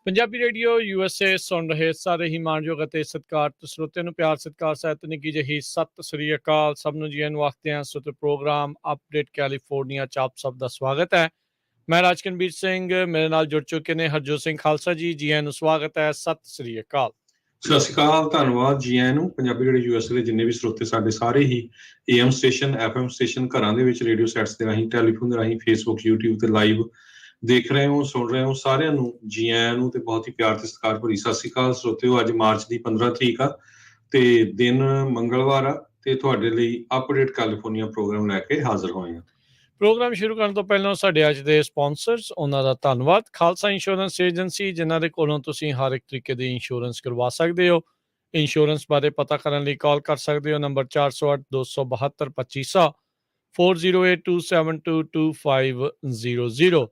Punjabi radio USA ਸੁਣ ਰਹੇ ਸਾਰੇ ਹੀ ਮਾਣਯੋਗ ਅਤੇ ਸਤਿਕਾਰਤ ਸਰੋਤਿਆਂ ਨੂੰ ਪਿਆਰ ਸਤਿਕਾਰ ਸਹਿਤ ਨਿੱਘੀ ਜਿਹੀ ਸਤਿ ਸ੍ਰੀ ਅਕਾਲ। ਸਭ ਨੂੰ ਜੀ ਨੂੰ ਆਖਦੇ ਹਾਂ ਸੋ ਪ੍ਰੋਗਰਾਮ ਅਪਡੇਟ ਕੈਲੀਫੋਰਨੀਆ ਚ ਆਪ ਸਭ ਦਾ ਸਵਾਗਤ ਹੈ। ਮੈਂ ਰਾਜਕਨਵੀਰ ਸਿੰਘ, ਮੇਰੇ ਨਾਲ ਜੁੜ ਚੁੱਕੇ ਨੇ ਹਰਜੋਤ ਸਿੰਘ ਖਾਲਸਾ ਜੀ। ਜੀ ਆਇਆਂ ਨੂੰ ਸਵਾਗਤ ਹੈ, ਸਤਿ ਸ੍ਰੀ ਅਕਾਲ। ਸਤਿ ਸ਼੍ਰੀ ਅਕਾਲ, ਧੰਨਵਾਦ ਜੀ ਆਇਆਂ ਨੂੰ। ਪੰਜਾਬੀ ਰੇਡੀਓ USA ਦੇ ਜਿੰਨੇ ਵੀ ਸਰੋਤੇ ਸਾਡੇ ਸਾਰੇ ਹੀ AM ਸਟੇਸ਼ਨ, FM ਸਟੇਸ਼ਨ, ਘਰਾਂ ਦੇ ਵਿੱਚ ਰੇਡੀਓ ਸੈਟਸ ਦੇ ਰਾਹੀਂ, ਟੈਲੀਫੋਨ ਦੇ ਰਾਹੀਂ, ਫੇਸਬੁੱਕ, YouTube ਤੇ ਲਾਈਵ ਦੇਖ ਰਹੇ ਹੋ, ਸੁਣ ਰਹੇ ਹੋ, ਸਾਰਿਆਂ ਨੂੰ ਜੀ ਆਇਆਂ ਨੂੰ ਤੇ ਬਹੁਤ ਹੀ ਪਿਆਰ ਤੇ ਸਤਿਕਾਰ ਭਰੀ ਸਤਿ ਸ਼੍ਰੀ ਅਕਾਲ ਸਰੋਤਿਓ। ਅੱਜ ਮਾਰਚ ਦੀ 15 ਤਰੀਕ ਆ ਤੇ ਦਿਨ ਮੰਗਲਵਾਰ ਆ ਤੇ ਤੁਹਾਡੇ ਲਈ ਅਪਡੇਟ ਕੈਲੀਫੋਰਨੀਆ ਪ੍ਰੋਗਰਾਮ ਲੈ ਕੇ ਹਾਜ਼ਰ ਹੋਏ ਹਾਂ। ਪ੍ਰੋਗਰਾਮ ਸ਼ੁਰੂ ਕਰਨ ਤੋਂ ਪਹਿਲਾਂ ਸਾਡੇ ਅੱਜ ਦੇ ਸਪਾਂਸਰਸ, ਉਹਨਾਂ ਦਾ ਧੰਨਵਾਦ। ਖਾਲਸਾ ਇੰਸ਼ੋਰੈਂਸ ਏਜੰਸੀ, ਜਿਨ੍ਹਾਂ ਦੇ ਕੋਲੋਂ ਤੁਸੀਂ ਹਰ ਇੱਕ ਤਰੀਕੇ ਦੀ ਇੰਸ਼ੋਰੈਂਸ ਕਰਵਾ ਸਕਦੇ ਹੋ। ਇੰਸ਼ੋਰੈਂਸ ਬਾਰੇ ਪਤਾ ਕਰਨ ਲਈ ਕਾਲ ਕਰ ਸਕਦੇ ਹੋ ਨੰਬਰ 408-272-2500 4082722500।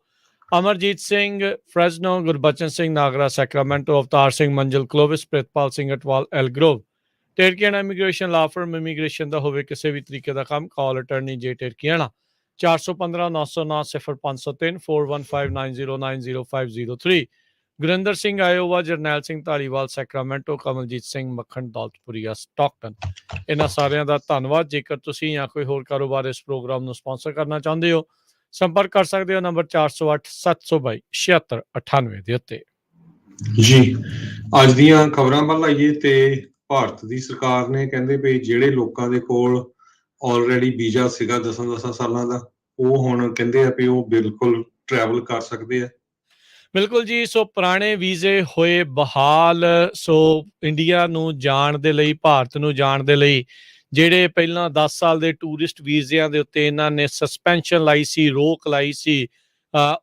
ਅਮਰਜੀਤ ਸਿੰਘ ਫਰੈਜ਼ਨੋ, ਗੁਰਬਚਨ ਸਿੰਘ ਨਾਗਰਾ ਸੈਕਰਾਮੈਂਟੋ, ਅਵਤਾਰ ਸਿੰਘ ਮੰਜ਼ਿਲ ਕਲੋਵਿਸ, ਪ੍ਰਿਤਪਾਲ ਸਿੰਘ ਅਟਵਾਲ ਐਲਗਰੋਵ। ਟੇਰਕੀਆਣਾ ਇਮੀਗ੍ਰੇਸ਼ਨ ਲਾ ਫਰਮ, ਇਮੀਗ੍ਰੇਸ਼ਨ ਦਾ ਹੋਵੇ ਕਿਸੇ ਵੀ ਤਰੀਕੇ ਦਾ ਕੰਮ, ਕਾਲ ਅਟਰਨੀ ਜੇ ਟੇਰਕੀਆਣਾ 415-909-0503 4159090503। ਗੁਰਿੰਦਰ ਸਿੰਘ ਆਇਓਵਾ, ਜਰਨੈਲ ਸਿੰਘ ਧਾਲੀਵਾਲ ਸੈਕਰਾਮੈਂਟੋ, ਕਮਲਜੀਤ ਸਿੰਘ ਮੱਖਣ ਦੌਲਤਪੁਰੀਆ ਸਟਾਕਟਨ। ਇਹਨਾਂ ਸਾਰਿਆਂ ਦਾ ਧੰਨਵਾਦ। ਜੇਕਰ ਤੁਸੀਂ ਜਾਂ ਕੋਈ ਹੋਰ ਕਾਰੋਬਾਰ ਇਸ ਪ੍ਰੋਗਰਾਮ ਨੂੰ ਸਪਾਂਸਰ ਕਰਨਾ ਚਾਹੁੰਦੇ ਹੋ, ਸੰਪਰਕ ਕਰ ਸਕਦੇ ਹੋ ਨੰਬਰ 408-722-7698 ਦੇ ਉੱਤੇ। ਜੀ ਅੱਜ ਦੀਆਂ ਖਬਰਾਂ ਵੱਲ ਆਈਏ ਤੇ ਭਾਰਤ ਦੀ ਸਰਕਾਰ ਨੇ ਕਹਿੰਦੇ ਵੀ ਜਿਹੜੇ ਲੋਕਾਂ ਦੇ ਕੋਲ ਆਲਰੇਡੀ ਵੀਜ਼ਾ ਸੀਗਾ 10 ਸਾਲਾਂ ਦਾ, ਉਹ ਹੁਣ ਕਹਿੰਦੇ ਆ ਵੀ ਉਹ ਬਿਲਕੁਲ ਟਰੈਵਲ ਕਰ ਸਕਦੇ ਆ। ਬਿਲਕੁਲ ਜੀ। ਸੋ ਪੁਰਾਣੇ ਵੀਜ਼ੇ ਹੋਏ ਬਹਾਲ। ਸੋ ਇੰਡੀਆ ਨੂੰ ਜਾਣ ਦੇ ਲਈ, ਭਾਰਤ ਨੂੰ ਜਾਣ ਦੇ ਲਈ ਜਿਹੜੇ ਪਹਿਲਾਂ 10 ਸਾਲ ਦੇ ਟੂਰਿਸਟ ਵੀਜ਼ਿਆਂ ਦੇ ਉੱਤੇ ਇਹਨਾਂ ਨੇ ਸਸਪੈਂਸ਼ਨ ਲਾਈ ਸੀ, ਰੋਕ ਲਾਈ ਸੀ,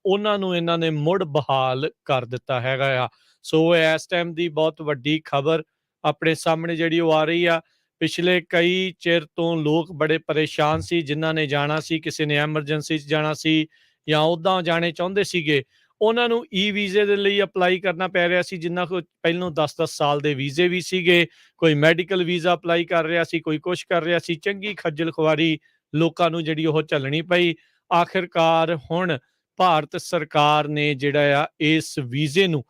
ਉਹਨਾਂ ਨੂੰ ਇਹਨਾਂ ਨੇ ਮੁੜ ਬਹਾਲ ਕਰ ਦਿੱਤਾ ਹੈਗਾ ਆ। ਸੋ ਇਸ ਟਾਈਮ ਦੀ ਬਹੁਤ ਵੱਡੀ ਖਬਰ ਆਪਣੇ ਸਾਹਮਣੇ ਜਿਹੜੀ ਉਹ ਆ ਰਹੀ ਆ। ਪਿਛਲੇ ਕਈ ਚਿਰ ਤੋਂ ਲੋਕ ਬੜੇ ਪਰੇਸ਼ਾਨ ਸੀ, ਜਿਨ੍ਹਾਂ ਨੇ ਜਾਣਾ ਸੀ, ਕਿਸੇ ਨੇ ਐਮਰਜੈਂਸੀ 'ਚ ਜਾਣਾ ਸੀ ਜਾਂ ਉੱਦਾਂ ਜਾਣੇ ਚਾਹੁੰਦੇ ਸੀਗੇ, ਉਹਨਾਂ ਨੂੰ ਈ ਵੀਜ਼ੇ ਦੇ ਲਈ ਅਪਲਾਈ ਕਰਨਾ ਪੈ ਰਿਹਾ ਸੀ। ਜਿਨ੍ਹਾਂ ਕੋਲ ਪਹਿਲੋਂ 10-10 ਸਾਲ ਦੇ ਵੀਜ਼ੇ ਵੀ ਸੀਗੇ, ਕੋਈ ਮੈਡੀਕਲ ਵੀਜ਼ਾ ਅਪਲਾਈ ਕਰ ਰਿਹਾ ਸੀ, ਕੋਈ ਕੁਛ ਕਰ ਰਿਹਾ ਸੀ। ਚੰਗੀ ਖੱਜਲ ਖੁਆਰੀ ਲੋਕਾਂ ਨੂੰ ਜਿਹੜੀ ਉਹ ਝੱਲਣੀ ਪਈ। ਆਖਿਰਕਾਰ ਹੁਣ ਭਾਰਤ ਸਰਕਾਰ ਨੇ ਜਿਹੜਾ ਆ ਇਸ ਵੀਜ਼ੇ ਨੂੰ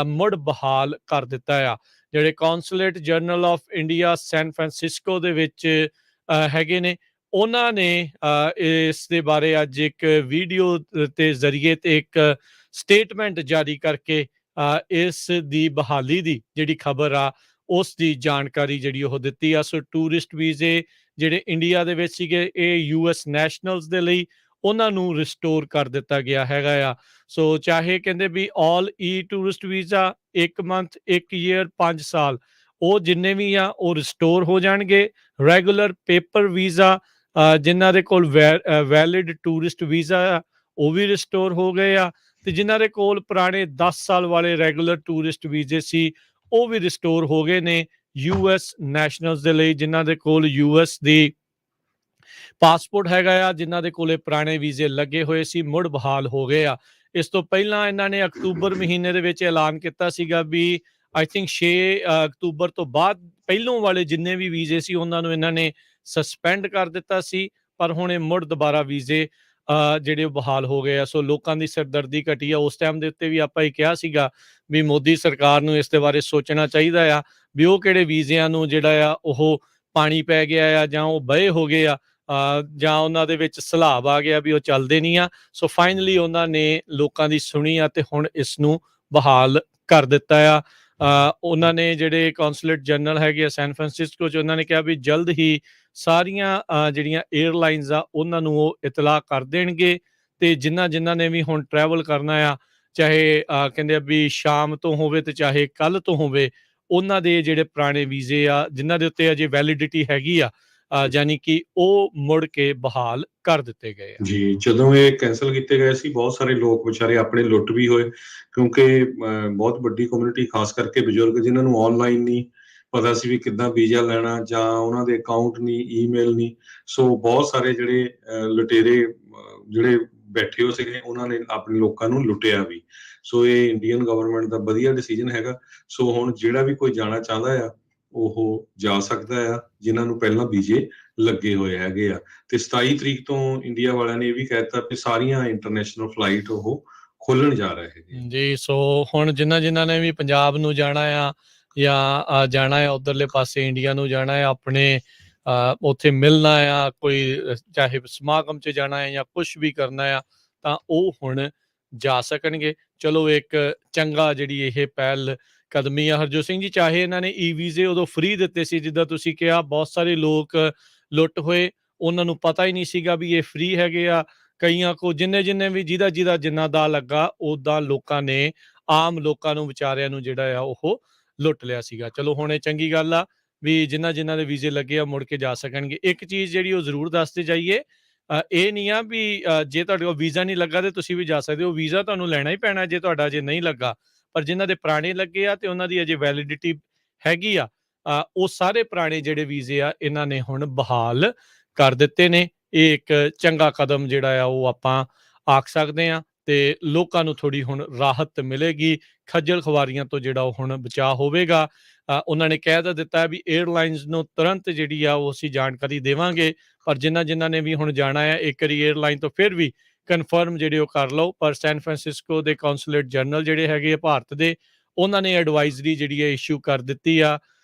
ਮੁੜ ਬਹਾਲ ਕਰ ਦਿੱਤਾ ਆ। ਜਿਹੜੇ consulate general of India San Francisco ਦੇ ਵਿੱਚ ਹੈਗੇ ਨੇ, ਉਹਨਾਂ ਨੇ ਇਸ ਦੇ ਬਾਰੇ ਅੱਜ ਇੱਕ ਵੀਡੀਓ ਦੇ ਜ਼ਰੀਏ ਤੇ ਇੱਕ ਸਟੇਟਮੈਂਟ ਜਾਰੀ ਕਰਕੇ ਇਸ ਦੀ ਬਹਾਲੀ ਦੀ ਜਿਹੜੀ ਖਬਰ ਆ ਉਸ ਦੀ ਜਾਣਕਾਰੀ ਜਿਹੜੀ ਉਹ ਦਿੱਤੀ ਆ। ਸੋ ਟੂਰਿਸਟ ਵੀਜ਼ੇ ਜਿਹੜੇ ਇੰਡੀਆ ਦੇ ਵਿੱਚ ਸੀਗੇ, ਇਹ US ਨੈਸ਼ਨਲਸ ਦੇ ਲਈ ਉਹਨਾਂ ਨੂੰ ਰਿਸਟੋਰ ਕਰ ਦਿੱਤਾ ਗਿਆ ਹੈਗਾ ਆ। ਸੋ ਚਾਹੇ ਕਹਿੰਦੇ ਵੀ ਆਲ ਈ ਟੂਰਿਸਟ ਵੀਜ਼ਾ 1 ਮੰਥ, 1 ਈਅਰ, 5 ਸਾਲ, ਉਹ ਜਿੰਨੇ ਵੀ ਆ ਉਹ ਰਿਸਟੋਰ ਹੋ ਜਾਣਗੇ। ਰੈਗੂਲਰ ਪੇਪਰ ਵੀਜ਼ਾ ਜਿਨ੍ਹਾਂ ਦੇ ਕੋਲ ਵੈਲਿਡ ਟੂਰਿਸਟ ਵੀਜ਼ਾ ਆ ਉਹ ਵੀ ਰਿਸਟੋਰ ਹੋ ਗਏ ਆ, ਤੇ ਜਿਨ੍ਹਾਂ ਦੇ ਕੋਲ ਪੁਰਾਣੇ 10 ਸਾਲ ਵਾਲੇ ਰੈਗੂਲਰ ਟੂਰਿਸਟ ਵੀਜ਼ੇ ਸੀ ਉਹ ਵੀ ਰਿਸਟੋਰ ਹੋ ਗਏ ਨੇ US ਨੈਸ਼ਨਲਸ ਦੇ ਲਈ, ਜਿਨ੍ਹਾਂ ਦੇ ਕੋਲ US ਦੀ ਪਾਸਪੋਰਟ ਹੈਗਾ ਆ, ਜਿਨ੍ਹਾਂ ਦੇ ਕੋਲੇ ਪੁਰਾਣੇ ਵੀਜ਼ੇ ਲੱਗੇ ਹੋਏ ਸੀ, ਮੁੜ ਬਹਾਲ ਹੋ ਗਏ ਆ। ਇਸ ਤੋਂ ਪਹਿਲਾਂ ਇਹਨਾਂ ਨੇ ਅਕਤੂਬਰ ਮਹੀਨੇ ਦੇ ਵਿੱਚ ਐਲਾਨ ਕੀਤਾ ਸੀਗਾ ਵੀ ਆਈ ਥਿੰਕ 6 ਅਕਤੂਬਰ ਤੋਂ ਬਾਅਦ ਪਹਿਲੋਂ ਵਾਲੇ ਜਿੰਨੇ ਵੀ ਵੀਜ਼ੇ ਸੀ ਉਹਨਾਂ ਨੂੰ ਇਹਨਾਂ ਨੇ ਸਸਪੈਂਡ ਕਰ ਦਿੱਤਾ ਸੀ, ਪਰ ਹੁਣ ਇਹ ਮੁੜ ਦੁਬਾਰਾ ਵੀਜ਼ੇ ਜਿਹੜੇ ਉਹ ਬਹਾਲ ਹੋ ਗਏ ਆ। ਸੋ ਲੋਕਾਂ ਦੀ ਸਿਰਦਰਦੀ ਘਟੀ ਆ। ਉਸ ਟਾਈਮ ਦੇ ਉੱਤੇ ਵੀ ਆਪਾਂ ਇਹ ਕਿਹਾ ਸੀਗਾ ਵੀ ਮੋਦੀ ਸਰਕਾਰ ਨੂੰ ਇਸ ਦੇ ਬਾਰੇ ਸੋਚਣਾ ਚਾਹੀਦਾ ਆ ਵੀ ਉਹ ਕਿਹੜੇ ਵੀਜ਼ਿਆਂ ਨੂੰ ਜਿਹੜਾ ਆ ਉਹ ਪਾਣੀ ਪੈ ਗਿਆ ਆ ਜਾਂ ਉਹ ਬਹੇ ਹੋ ਗਏ ਆ ਜਾਂ ਉਹਨਾਂ ਦੇ ਵਿੱਚ ਸਲਾਬ ਆ ਗਿਆ ਵੀ ਉਹ ਚੱਲਦੇ ਨਹੀਂ ਆ। ਸੋ ਫਾਈਨਲੀ ਉਹਨਾਂ ਨੇ ਲੋਕਾਂ ਦੀ ਸੁਣੀ ਆ ਤੇ ਹੁਣ ਇਸ ਨੂੰ ਬਹਾਲ ਕਰ ਦਿੱਤਾ ਆ। ਉਹਨਾਂ ਨੇ ਜਿਹੜੇ ਕੌਂਸੂਲੇਟ ਜਨਰਲ ਹੈਗੇ ਆ ਸੈਨ ਫਰਾਂਸਿਸਕੋ 'ਚ, ਉਹਨਾਂ ਨੇ ਕਿਹਾ ਵੀ ਜਲਦ ਹੀ ਸਾਰੀਆਂ ਜਿਹੜੀਆਂ ਏਅਰਲਾਈਨਸ ਆ ਉਹਨਾਂ ਨੂੰ ਉਹ ਇਤਲਾਹ ਕਰ ਦੇਣਗੇ, ਤੇ ਜਿਨ੍ਹਾਂ ਨੇ ਵੀ ਹੁਣ ਟਰੈਵਲ ਕਰਨਾ ਆ, ਚਾਹੇ ਕਹਿੰਦੇ ਆ ਵੀ ਸ਼ਾਮ ਤੋਂ ਹੋਵੇ ਤੇ ਚਾਹੇ ਕੱਲ੍ਹ ਤੋਂ ਹੋਵੇ, ਉਹਨਾਂ ਦੇ ਜਿਹੜੇ ਪੁਰਾਣੇ ਵੀਜ਼ੇ ਆ ਜਿਨ੍ਹਾਂ ਦੇ ਉੱਤੇ ਅਜੇ ਵੈਲਿਡਿਟੀ ਹੈਗੀ ਆ, ਯਾਨੀ ਕਿ ਉਹ ਮੁੜ ਕੇ ਬਹਾਲ ਕਰ ਦਿੱਤੇ ਗਏ ਆ। ਜੀ ਜਦੋਂ ਇਹ ਕੈਂਸਲ ਕੀਤੇ ਗਏ ਸੀ, ਬਹੁਤ ਸਾਰੇ ਲੋਕ ਵਿਚਾਰੇ ਆਪਣੇ ਲੁੱਟ ਵੀ ਹੋਏ, ਕਿਉਂਕਿ ਬਹੁਤ ਵੱਡੀ ਕਮਿਊਨਿਟੀ, ਖਾਸ ਕਰਕੇ ਬਜ਼ੁਰਗ ਜਿਨ੍ਹਾਂ ਨੂੰ ਆਨਲਾਈਨ ਨਹੀਂ ਪਤਾ ਸੀ ਵੀ ਕਿੱਦਾਂ ਵੀਜ਼ਾ ਲੈਣਾ, ਜਾਂ ਉਹਨਾਂ ਦੇ ਅਕਾਊਂਟ ਨਹੀਂ, ਈਮੇਲ ਨਹੀਂ, ਸੋ ਬਹੁਤ ਸਾਰੇ ਜਿਹੜੇ ਲੁਟੇਰੇ ਜਿਹੜੇ ਬੈਠੇ ਹੋ ਸੀਗੇ ਉਹਨਾਂ ਨੇ ਆਪਣੇ ਲੋਕਾਂ ਨੂੰ ਲੁੱਟਿਆ ਵੀ। ਸੋ ਇਹ ਇੰਡੀਅਨ ਗਵਰਨਮੈਂਟ ਦਾ ਵਧੀਆ ਡਿਸੀਜਨ ਹੈਗਾ। ਸੋ ਹੁਣ ਜਿਹੜਾ ਵੀ ਕੋਈ ਜਾਣਾ ਚਾਹੁੰਦਾ ਆ ਉਹ ਜਾ ਸਕਦਾ ਆ, ਜਿਨ੍ਹਾਂ ਨੂੰ ਪਹਿਲਾਂ ਵੀਜ਼ੇ ਲੱਗੇ ਹੋਏ ਹੈਗੇ ਆ। ਤੇ 27 ਤਰੀਕ ਤੋਂ ਇੰਡੀਆ ਵਾਲਿਆਂ ਨੇ ਇਹ ਵੀ ਕਹਿ ਦਿੱਤਾ ਕਿ ਸਾਰੀਆਂ ਇੰਟਰਨੈਸ਼ਨਲ ਫਲਾਈਟ ਉਹ ਖੋਲਣ ਜਾ ਰਹੇ ਹੈਗੇ। ਜੀ, ਸੋ ਹੁਣ ਜਿਨ੍ਹਾਂ ਨੇ ਵੀ ਪੰਜਾਬ ਨੂੰ ਜਾਣਾ ਆ ਜਾਂ ਜਾਣਾ ਆ ਉਧਰਲੇ ਪਾਸੇ ਇੰਡੀਆ ਨੂੰ ਜਾਣਾ ਆ, ਆਪਣੇ ਉੱਥੇ ਮਿਲਣਾ ਆ, ਕੋਈ ਚਾਹੇ ਸਮਾਗਮ 'ਚ ਜਾਣਾ ਹੈ ਜਾਂ ਕੁਛ ਵੀ ਕਰਨਾ ਆ, ਤਾਂ ਉਹ ਹੁਣ ਜਾ ਸਕਣਗੇ। ਚਲੋ ਇੱਕ ਚੰਗਾ ਜਿਹੜੀ ਇਹ ਪਹਿਲ ਕਦਮੀ ਆ। ਹਰਜੋਤ ਸਿੰਘ ਜੀ, ਚਾਹੇ ਇਹਨਾਂ ਨੇ ਈ ਵੀਜ਼ੇ ਉਦੋਂ ਫ੍ਰੀ ਦਿੱਤੇ ਸੀ, ਜਿੱਦਾਂ ਤੁਸੀਂ ਕਿਹਾ, ਬਹੁਤ ਸਾਰੇ ਲੋਕ ਲੁੱਟ ਹੋਏ, ਉਹਨਾਂ ਨੂੰ ਪਤਾ ਹੀ ਨਹੀਂ ਸੀਗਾ ਵੀ ਇਹ ਫ੍ਰੀ ਹੈਗੇ ਆ। ਕਈਆਂ ਕੋ ਜਿੰਨੇ ਵੀ ਜਿਹਦਾ ਜਿੰਨਾ ਦਾ ਲੱਗਾ, ਓਦਾਂ ਲੋਕਾਂ ਨੇ, ਆਮ ਲੋਕਾਂ ਨੂੰ, ਵਿਚਾਰਿਆਂ ਨੂੰ ਜਿਹੜਾ ਆ ਉਹ ਲੁੱਟ ਲਿਆ ਸੀਗਾ। ਚਲੋ ਹੁਣ ਇਹ ਚੰਗੀ ਗੱਲ ਆ ਵੀ ਜਿਨ੍ਹਾਂ ਦੇ ਵੀਜ਼ੇ ਲੱਗੇ ਆ ਮੁੜ ਕੇ ਜਾ ਸਕਣਗੇ। ਇੱਕ ਚੀਜ਼ ਜਿਹੜੀ ਉਹ ਜ਼ਰੂਰ ਦੱਸਦੇ ਜਾਈਏ, ਇਹ ਨਹੀਂ ਆ ਵੀ ਜੇ ਤੁਹਾਡੇ ਕੋਲ ਵੀਜ਼ਾ ਨਹੀਂ ਲੱਗਾ ਤੇ ਤੁਸੀਂ ਵੀ ਜਾ ਸਕਦੇ ਹੋ। ਵੀਜ਼ਾ ਤੁਹਾਨੂੰ ਲੈਣਾ ਹੀ ਪੈਣਾ ਜੇ ਤੁਹਾਡਾ ਅਜੇ ਨਹੀਂ ਲੱਗਾ, ਪਰ ਜਿਨ੍ਹਾਂ ਦੇ ਪੁਰਾਣੇ ਲੱਗੇ ਆ ਤੇ ਉਹਨਾਂ ਦੀ ਅਜੇ ਵੈਲਿਡਿਟੀ ਹੈਗੀ ਆ, ਉਹ ਸਾਰੇ ਪੁਰਾਣੇ ਜਿਹੜੇ ਵੀਜ਼ੇ ਆ ਇਹਨਾਂ ਨੇ ਹੁਣ ਬਹਾਲ ਕਰ ਦਿੱਤੇ ਨੇ। ਇਹ ਇੱਕ ਚੰਗਾ ਕਦਮ ਜਿਹੜਾ ਆ ਉਹ ਆਪਾਂ ਆਖ ਸਕਦੇ ਹਾਂ, ਤੇ ਲੋਕਾਂ ਨੂੰ ਥੋੜ੍ਹੀ ਹੁਣ ਰਾਹਤ ਮਿਲੇਗੀ, ਖੱਜਲ ਖੁਆਰੀਆਂ ਤੋਂ ਜਿਹੜਾ ਉਹ ਹੁਣ ਬਚਾਅ ਹੋਵੇਗਾ। ਉਹਨਾਂ ਨੇ ਕਹਿ ਤਾਂ ਦਿੱਤਾ ਵੀ ਏਅਰਲਾਈਨਸ ਨੂੰ ਤੁਰੰਤ ਜਿਹੜੀ ਆ ਉਹ ਅਸੀਂ ਜਾਣਕਾਰੀ ਦੇਵਾਂਗੇ, ਪਰ ਜਿਨ੍ਹਾਂ ਨੇ ਵੀ ਹੁਣ ਜਾਣਾ ਹੈ, ਇੱਕ ਵਾਰੀ ਏਅਰਲਾਈਨ ਤੋਂ ਫਿਰ ਵੀ ਕਨਫਰਮ ਜਿਹੜੇ ਉਹ ਕਰ ਲਓ। ਪਰ ਸੈਨ ਫਰਾਂਸਿਸਕੋ ਦੇ ਕੌਂਸੂਲੇਟ ਜਨਰਲ ਜਿਹੜੇ ਹੈਗੇ ਆ ਭਾਰਤ ਦੇ, ਉਹਨਾਂ ਨੇ ਐਡਵਾਈਜ਼ਰੀ ਜਿਹੜੀ ਹੈ ਇਸ਼ੂ ਕਰ ਦਿੱਤੀ ਆ।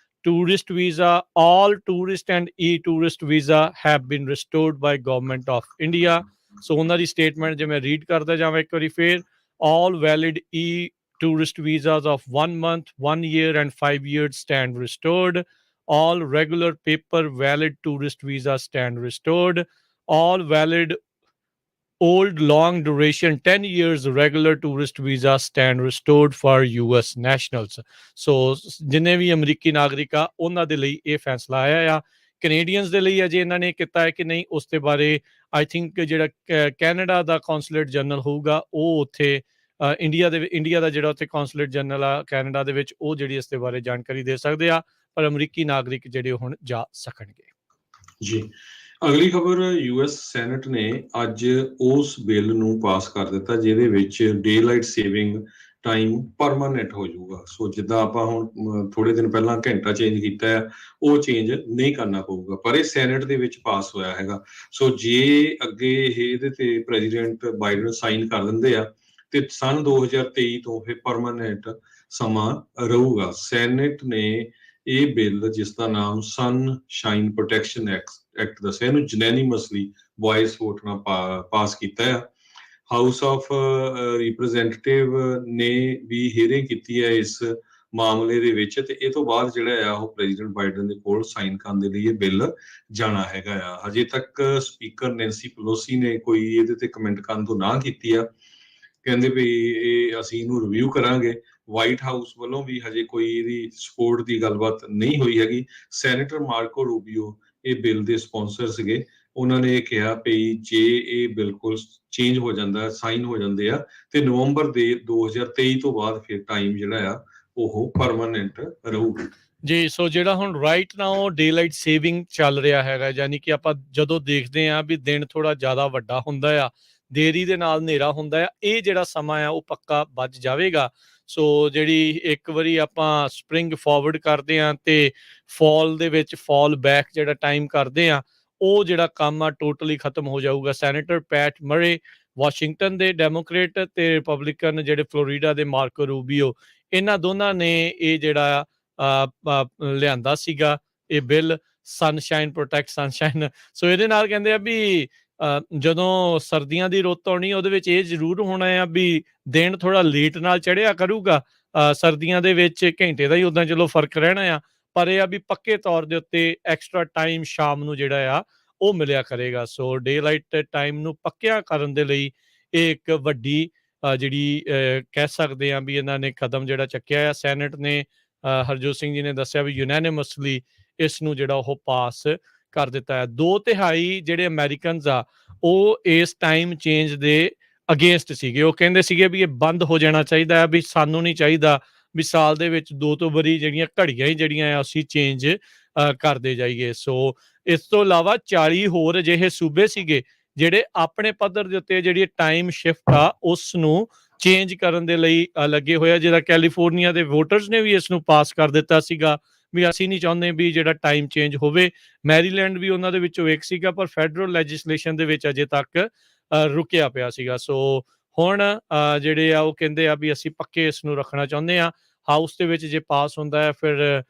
Tourist visa, all tourist and e-tourist visa have been restored by government of India। ਸੋ ਉਹਨਾਂ ਦੀ ਸਟੇਟਮੈਂਟ ਜੇ ਮੈਂ ਰੀਡ ਕਰਦਾ ਜਾਵਾਂ ਇੱਕ ਵਾਰੀ ਫੇਰ, all valid e-tourist visas of 1 month, 1 year and 5 years stand restored। all regular paper valid tourist visas stand restored। all valid old long duration 10 years regular tourist visa stand restored for US nationals। ਸੋ ਜਿੰਨੇ ਵੀ ਅਮਰੀਕੀ ਨਾਗਰਿਕ ਆ ਉਹਨਾਂ ਦੇ ਲਈ ਇਹ ਫੈਸਲਾ ਆਇਆ ਆ। ਕੈਨੇਡੀਅਨਸ ਦੇ ਲਈ ਅਜੇ ਇਹਨਾਂ ਨੇ ਕੀਤਾ ਹੈ ਕਿ ਨਹੀਂ, ਉਸ ਦੇ ਬਾਰੇ ਆਈ ਥਿੰਕ ਜਿਹੜਾ ਕੈਨੇਡਾ ਦਾ ਕੌਂਸੂਲੇਟ ਜਨਰਲ ਹੋਊਗਾ ਉਹ ਉੱਥੇ ਇੰਡੀਆ ਦਾ ਜਿਹੜਾ ਉੱਥੇ ਕੌਂਸੂਲੇਟ ਜਨਰਲ ਆ ਕੈਨੇਡਾ ਦੇ ਵਿੱਚ, ਉਹ ਜਿਹੜੀ ਇਸ ਦੇ ਬਾਰੇ ਜਾਣਕਾਰੀ ਦੇ ਸਕਦੇ ਆ। ਪਰ ਅਮਰੀਕੀ ਨਾਗਰਿਕ ਜਿਹੜੇ ਹੁਣ ਜਾ ਸਕਣਗੇ। ਜੀ, ਅਗਲੀ ਖਬਰ, ਯੂਐਸ ਸੈਨੇਟ ਨੇ ਅੱਜ ਉਸ ਬਿੱਲ ਨੂੰ ਪਾਸ ਕਰ ਦਿੱਤਾ ਜਿਹਦੇ ਵਿੱਚ ਡੇ ਲਾਈਟ ਸੇਵਿੰਗ ਟਾਈਮ ਪਰਮਾਨੈਂਟ ਹੋ ਜਾਊਗਾ। ਸੋ ਜਿੱਦਾਂ ਆਪਾਂ ਹੁਣ ਥੋੜੇ ਦਿਨ ਪਹਿਲਾਂ ਘੰਟਾ ਚੇਂਜ ਕੀਤਾ ਹੈ, ਉਹ ਚੇਂਜ ਨਹੀਂ ਕਰਨਾ ਪਊਗਾ, ਪਰ ਇਹ ਸੈਨੇਟ ਦੇ ਵਿੱਚ ਪਾਸ ਹੋਇਆ ਹੈਗਾ। ਸੋ ਜੇ ਅੱਗੇ ਇਹਦੇ ਤੇ ਪ੍ਰੈਜ਼ੀਡੈਂਟ ਬਾਈਡਨ ਸਾਈਨ ਕਰ ਦਿੰਦੇ ਆ ਤੇ ਸਨ 2023 ਤੋਂ ਇਹ ਪਰਮਾਨੈਂਟ ਸਮਾਂ ਰਹੂਗਾ। ਸੈਨੇਟ ਨੇ ਇਹ ਬਿੱਲ, ਜਿਸ ਦਾ ਨਾਮ ਸਨ ਸ਼ਾਈਨ ਪ੍ਰੋਟੈਕਸ਼ਨ ਐਕਟ ਦੱਸਿਆ, ਇਹਨੂੰ ਯੂਨੈਨਿਮਸਲੀ ਵੌਇਸ ਵੋਟ ਨਾਲ ਪਾਸ ਕੀਤਾ ਆ। ਹਾਊਸ ਆਫ ਰਿਪਰੈਜ਼ੈਂਟੇਟਿਵ ਨੇ ਵੀ ਹੀਅਰਿੰਗ ਕੀਤੀ ਹੈ ਇਸ ਮਾਮਲੇ ਦੇ ਵਿੱਚ, ਤੇ ਇਹ ਤੋਂ ਬਾਅਦ ਜਿਹੜਾ ਆ ਉਹ ਪ੍ਰੈਜ਼ੀਡੈਂਟ ਬਾਈਡਨ ਦੇ ਕੋਲ ਸਾਈਨ ਕਰਨ ਦੇ ਲਈ ਇਹ ਬਿੱਲ ਜਾਣਾ ਹੈਗਾ ਆ। ਹਜੇ ਤੱਕ ਸਪੀਕਰ ਨੈਂਸੀ ਪੈਲੋਸੀ ਨੇ ਕੋਈ ਇਹਦੇ ਤੇ ਕਮੈਂਟ ਕਰਨ ਤੋਂ ਨਾ ਕੀਤੀ ਆ, ਕਹਿੰਦੇ ਵੀ ਇਹ ਅਸੀਂ ਇਹਨੂੰ ਰਿਵਿਊ ਕਰਾਂਗੇ। ਵਾਈਟ ਹਾਊਸ ਵੱਲੋਂ ਵੀ ਹਜੇ ਕੋਈ ਇਹਦੀ ਸਪੋਰਟ ਦੀ ਗੱਲਬਾਤ ਨਹੀਂ ਹੋਈ ਹੈਗੀ। ਸੈਨੇਟਰ ਮਾਰਕੋ ਰੂਬੀਓ ਇਹ ਬਿੱਲ ਦੇ ਸਪਾਂਸਰ ਸੀਗੇ, ਉਹਨਾਂ ਨੇ ਇਹ ਕਿਹਾ ਵੀ ਜੇ ਇਹ ਬਿਲਕੁਲ ਚੇਂਜ ਹੋ ਜਾਂਦਾ, ਸਾਈਨ ਹੋ ਜਾਂਦੇ ਆ, ਤੇ ਨਵੰਬਰ ਦੇ 2023 ਤੋਂ ਬਾਅਦ ਫਿਰ ਟਾਈਮ ਜਿਹੜਾ ਆ ਉਹ ਪਰਮਾਨੈਂਟ ਰਹੂਗਾ। ਜੀ, ਸੋ ਜਿਹੜਾ ਹੁਣ ਰਾਈਟ ਨਾਓ ਡੇ ਲਾਈਟ ਸੇਵਿੰਗ ਚੱਲ ਰਿਹਾ ਹੈਗਾ, ਯਾਨੀ ਕਿ ਆਪਾਂ ਜਦੋਂ ਦੇਖਦੇ ਹਾਂ ਵੀ ਦਿਨ ਥੋੜਾ ਜ਼ਿਆਦਾ ਵੱਡਾ ਹੁੰਦਾ ਆ, ਦੇਰੀ ਦੇ ਨਾਲ ਹਨੇਰਾ ਹੁੰਦਾ ਆ, ਇਹ ਜਿਹੜਾ ਸਮਾਂ ਆ ਉਹ ਪੱਕਾ ਬਚ ਜਾਵੇਗਾ। ਸੋ ਜਿਹੜੀ ਇੱਕ ਵਾਰੀ ਆਪਾਂ ਸਪਰਿੰਗ ਫਾਰਵਰਡ ਕਰਦੇ ਹਾਂ ਤੇ ਫਾਲ ਦੇ ਵਿੱਚ ਫਾਲ ਬੈਕ ਜਿਹੜਾ ਟਾਈਮ ਕਰਦੇ ਆ, ਉਹ ਜਿਹੜਾ ਕੰਮ ਆ ਟੋਟਲੀ ਖਤਮ ਹੋ ਜਾਊਗਾ। ਸੈਨੇਟਰ ਪੈਟ ਮਰੇ ਵਾਸ਼ਿੰਗਟਨ ਦੇ ਡੈਮੋਕ੍ਰੇਟ ਤੇ ਰਿਪਬਲਿਕਨ ਜਿਹੜੇ ਫਲੋਰੀਡਾ ਦੇ ਮਾਰਕੋ ਰੂਬੀਓ, ਇਹਨਾਂ ਦੋਨਾਂ ਨੇ ਇਹ ਜਿਹੜਾ ਲਿਆਂਦਾ ਸੀਗਾ ਇਹ ਬਿੱਲ, ਸਨਸ਼ਾਈਨ ਪ੍ਰੋਟੈਕਟ ਸਨਸ਼ਾਈਨ। ਸੋ ਇਹਦੇ ਨਾਲ ਕਹਿੰਦੇ ਆ ਵੀ ਜਦੋਂ ਸਰਦੀਆਂ ਦੀ ਰੁੱਤ ਆਉਣੀ, ਉਹਦੇ ਵਿੱਚ ਇਹ ਜ਼ਰੂਰ ਹੋਣਾ ਆ ਵੀ ਦਿਨ ਥੋੜਾ ਲੇਟ ਨਾਲ ਚੜ੍ਹਿਆ ਕਰੂਗਾ। ਸਰਦੀਆਂ ਦੇ ਵਿੱਚ ਘੰਟੇ ਦਾ ਹੀ ਉਦਾਂ ਚਲੋ ਫਰਕ ਰਹਿਣਾ ਆ, ਪਰ ਇਹ ਆ ਵੀ ਪੱਕੇ ਤੌਰ ਦੇ ਉੱਤੇ ਐਕਸਟਰਾ ਟਾਈਮ ਸ਼ਾਮ ਨੂੰ ਜਿਹੜਾ ਆ ਉਹ ਮਿਲਿਆ ਕਰੇਗਾ। ਸੋ ਡੇ ਲਾਈਟ ਟਾਈਮ ਨੂੰ ਪੱਕਿਆ ਕਰਨ ਦੇ ਲਈ ਇਹ ਇੱਕ ਵੱਡੀ ਜਿਹੜੀ ਕਹਿ ਸਕਦੇ ਆ ਵੀ ਇਹਨਾਂ ਨੇ ਕਦਮ ਜਿਹੜਾ ਚੱਕਿਆ ਆ। ਸੈਨੇਟ ਨੇ ਹਰਜੋਤ ਸਿੰਘ ਜੀ ਨੇ ਦੱਸਿਆ ਵੀ ਯੂਨੈਨਿਮਸਲੀ ਇਸ ਨੂੰ ਜਿਹੜਾ ਉਹ ਪਾਸ ਕਰ ਦਿੱਤਾ ਹੈ। 2/3 ਜਿਹੜੇ ਅਮਰੀਕਨਸ ਆ ਉਹ ਇਸ ਟਾਈਮ ਚੇਂਜ ਦੇ ਅਗੇਂਸਟ ਸੀਗੇ। ਉਹ ਕਹਿੰਦੇ ਸੀਗੇ ਵੀ ਇਹ ਬੰਦ ਹੋ ਜਾਣਾ ਚਾਹੀਦਾ ਹੈ, ਵੀ ਸਾਨੂੰ ਨਹੀਂ ਚਾਹੀਦਾ ਵੀ ਸਾਲ ਦੇ ਵਿੱਚ 2 ਤੋਂ ਵਾਰੀ ਜਿਹੜੀਆਂ ਘੜੀਆਂ ਹੀ ਜਿਹੜੀਆਂ ਆ ਅਸੀਂ ਚੇਂਜ ਕਰਦੇ ਜਾਈਏ। ਸੋ ਇਸ ਤੋਂ ਇਲਾਵਾ 40 ਹੋਰ ਅਜਿਹੇ ਸੂਬੇ ਸੀਗੇ ਜਿਹੜੇ ਆਪਣੇ ਪੱਧਰ ਦੇ ਉੱਤੇ ਜਿਹੜੀ ਟਾਈਮ ਸ਼ਿਫਟ ਆ ਉਸ ਨੂੰ ਚੇਂਜ ਕਰਨ ਦੇ ਲਈ ਲੱਗੇ ਹੋਇਆ। ਜਿਹੜਾ ਕੈਲੀਫੋਰਨੀਆ ਦੇ ਵੋਟਰਸ ਨੇ ਵੀ ਇਸ ਨੂੰ ਪਾਸ ਕਰ ਦਿੱਤਾ ਸੀਗਾ ਵੀ ਅਸੀਂ ਨਹੀਂ ਚਾਹੁੰਦੇ ਵੀ ਜਿਹੜਾ ਟਾਈਮ ਚੇਂਜ ਹੋਵੇ। ਮੈਰੀਲੈਂਡ ਵੀ ਉਹਨਾਂ ਦੇ ਵਿੱਚੋਂ ਇੱਕ ਸੀਗਾ, ਪਰ ਫੈਡਰਲ ਲੈਜਿਸਲੇਸ਼ਨ ਦੇ ਵਿੱਚ ਅਜੇ ਤੱਕ ਰੁਕਿਆ ਪਿਆ ਸੀਗਾ। ਸੋ ਹੁਣ ਜਿਹੜੇ ਆ ਉਹ ਕਹਿੰਦੇ ਆ ਵੀ ਅਸੀਂ ਪੱਕੇ ਇਸ ਨੂੰ ਰੱਖਣਾ ਚਾਹੁੰਦੇ ਆ। ਹਾਊਸ ਦੇ ਵਿੱਚ ਜੇ ਪਾਸ ਹੁੰਦਾ ਹੈ ਫਿਰ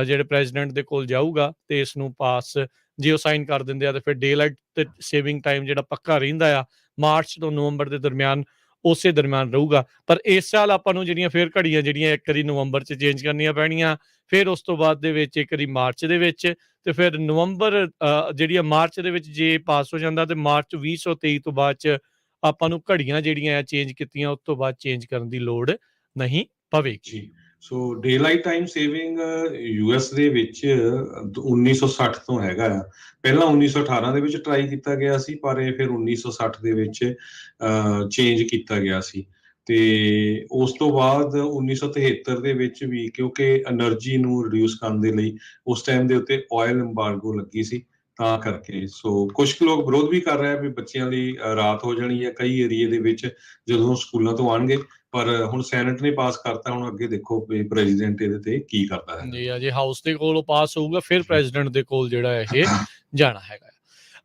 ਜਿਹੜੇ ਪ੍ਰੈਜ਼ੀਡੈਂਟ ਦੇ ਕੋਲ ਜਾਊਗਾ ਤੇ ਇਸ ਨੂੰ ਪਾਸ ਜੇ ਉਹ ਸਾਈਨ ਕਰ ਦਿੰਦੇ ਆ ਤੇ ਫਿਰ ਡੇ ਲਾਈਟ ਤੇ ਸੇਵਿੰਗ ਟਾਈਮ ਜਿਹੜਾ ਪੱਕਾ ਰਹਿੰਦਾ ਆ ਮਾਰਚ ਤੋਂ ਨਵੰਬਰ ਦੇ ਦਰਮਿਆਨ ਉਸੇ ਦਰਮਿਆਨ ਰਹੂਗਾ। ਪਰ ਇਸ ਸਾਲ ਆਪਾਂ ਨੂੰ ਜਿਹੜੀਆਂ ਫਿਰ ਘੜੀਆਂ ਜਿਹੜੀਆਂ ਇੱਕ ਵਾਰੀ ਨਵੰਬਰ 'ਚ ਚੇਂਜ ਕਰਨੀਆਂ ਪੈਣੀਆਂ, ਫਿਰ ਉਸ ਤੋਂ ਬਾਅਦ ਦੇ ਵਿੱਚ ਇੱਕ ਵਾਰੀ ਮਾਰਚ ਦੇ ਵਿੱਚ, ਤੇ ਫਿਰ ਨਵੰਬਰ ਜਿਹੜੀ ਆ ਮਾਰਚ ਦੇ ਵਿੱਚ ਜੇ ਪਾਸ ਹੋ ਜਾਂਦਾ ਤੇ ਮਾਰਚ 2023 ਤੋਂ ਬਾਅਦ 'ਚ ਆਪਾਂ ਨੂੰ ਘੜੀਆਂ ਜਿਹੜੀਆਂ ਆ ਚੇਂਜ ਕੀਤੀਆਂ ਉਸ ਤੋਂ ਬਾਅਦ ਚੇਂਜ ਕਰਨ ਦੀ ਲੋੜ ਨਹੀਂ ਪਵੇਗੀ। ਜੀ ਸੋ ਡੇ ਲਾਈਟ ਟਾਈਮ ਸੇਵਿੰਗ ਯੂਐਸ ਦੇ ਵਿੱਚ 1960 ਤੋਂ ਹੈਗਾ ਆ। ਪਹਿਲਾਂ 1918 ਦੇ ਵਿੱਚ ਟਰਾਈ ਕੀਤਾ ਗਿਆ ਸੀ, ਪਰ ਇਹ ਫਿਰ 1960 ਦੇ ਵਿੱਚ ਚੇਂਜ ਕੀਤਾ ਗਿਆ ਸੀ। ਤੇ ਉਸ ਤੋਂ ਬਾਅਦ 1973 ਦੇ ਵਿੱਚ ਵੀ, ਕਿਉਂਕਿ એનર્ਜੀ ਨੂੰ ਰਿਡਿਊਸ ਕਰਨ ਦੇ ਲਈ ਉਸ ਟਾਈਮ ਦੇ ਉੱਤੇ ਆਇਲ ਐਮਬਾਰਗੋ ਲੱਗੀ ਸੀ, ਤਾਂ ਕਰਕੇ ਸੋ ਕੁਝ ਕੁ ਲੋਕ ਵਿਰੋਧ ਵੀ ਕਰ ਰਹੇ ਆ ਵੀ ਬੱਚਿਆਂ ਲਈ ਰਾਤ ਹੋ ਜਾਣੀ ਹੈ ਕਈ ਏਰੀਏ ਦੇ ਵਿੱਚ ਜਦੋਂ ਸਕੂਲਾਂ ਤੋਂ ਆਉਣਗੇ। ਪਰ ਹੁਣ ਸੈਨੇਟ ਨੇ ਪਾਸ ਕਰਤਾ, ਹੁਣ ਅੱਗੇ ਦੇਖੋ ਵੀ ਪ੍ਰੈਜ਼ੀਡੈਂਟ ਇਹਦੇ ਤੇ ਕੀ ਕਰਦਾ ਹੈ। ਜੀ ਅਜੇ ਹਾਊਸ ਦੇ ਕੋਲ ਪਾਸ ਹੋਊਗਾ, ਫਿਰ ਪ੍ਰੈਜ਼ੀਡੈਂਟ ਦੇ ਕੋਲ ਜਿਹੜਾ ਇਹ ਜਾਣਾ ਹੈਗਾ।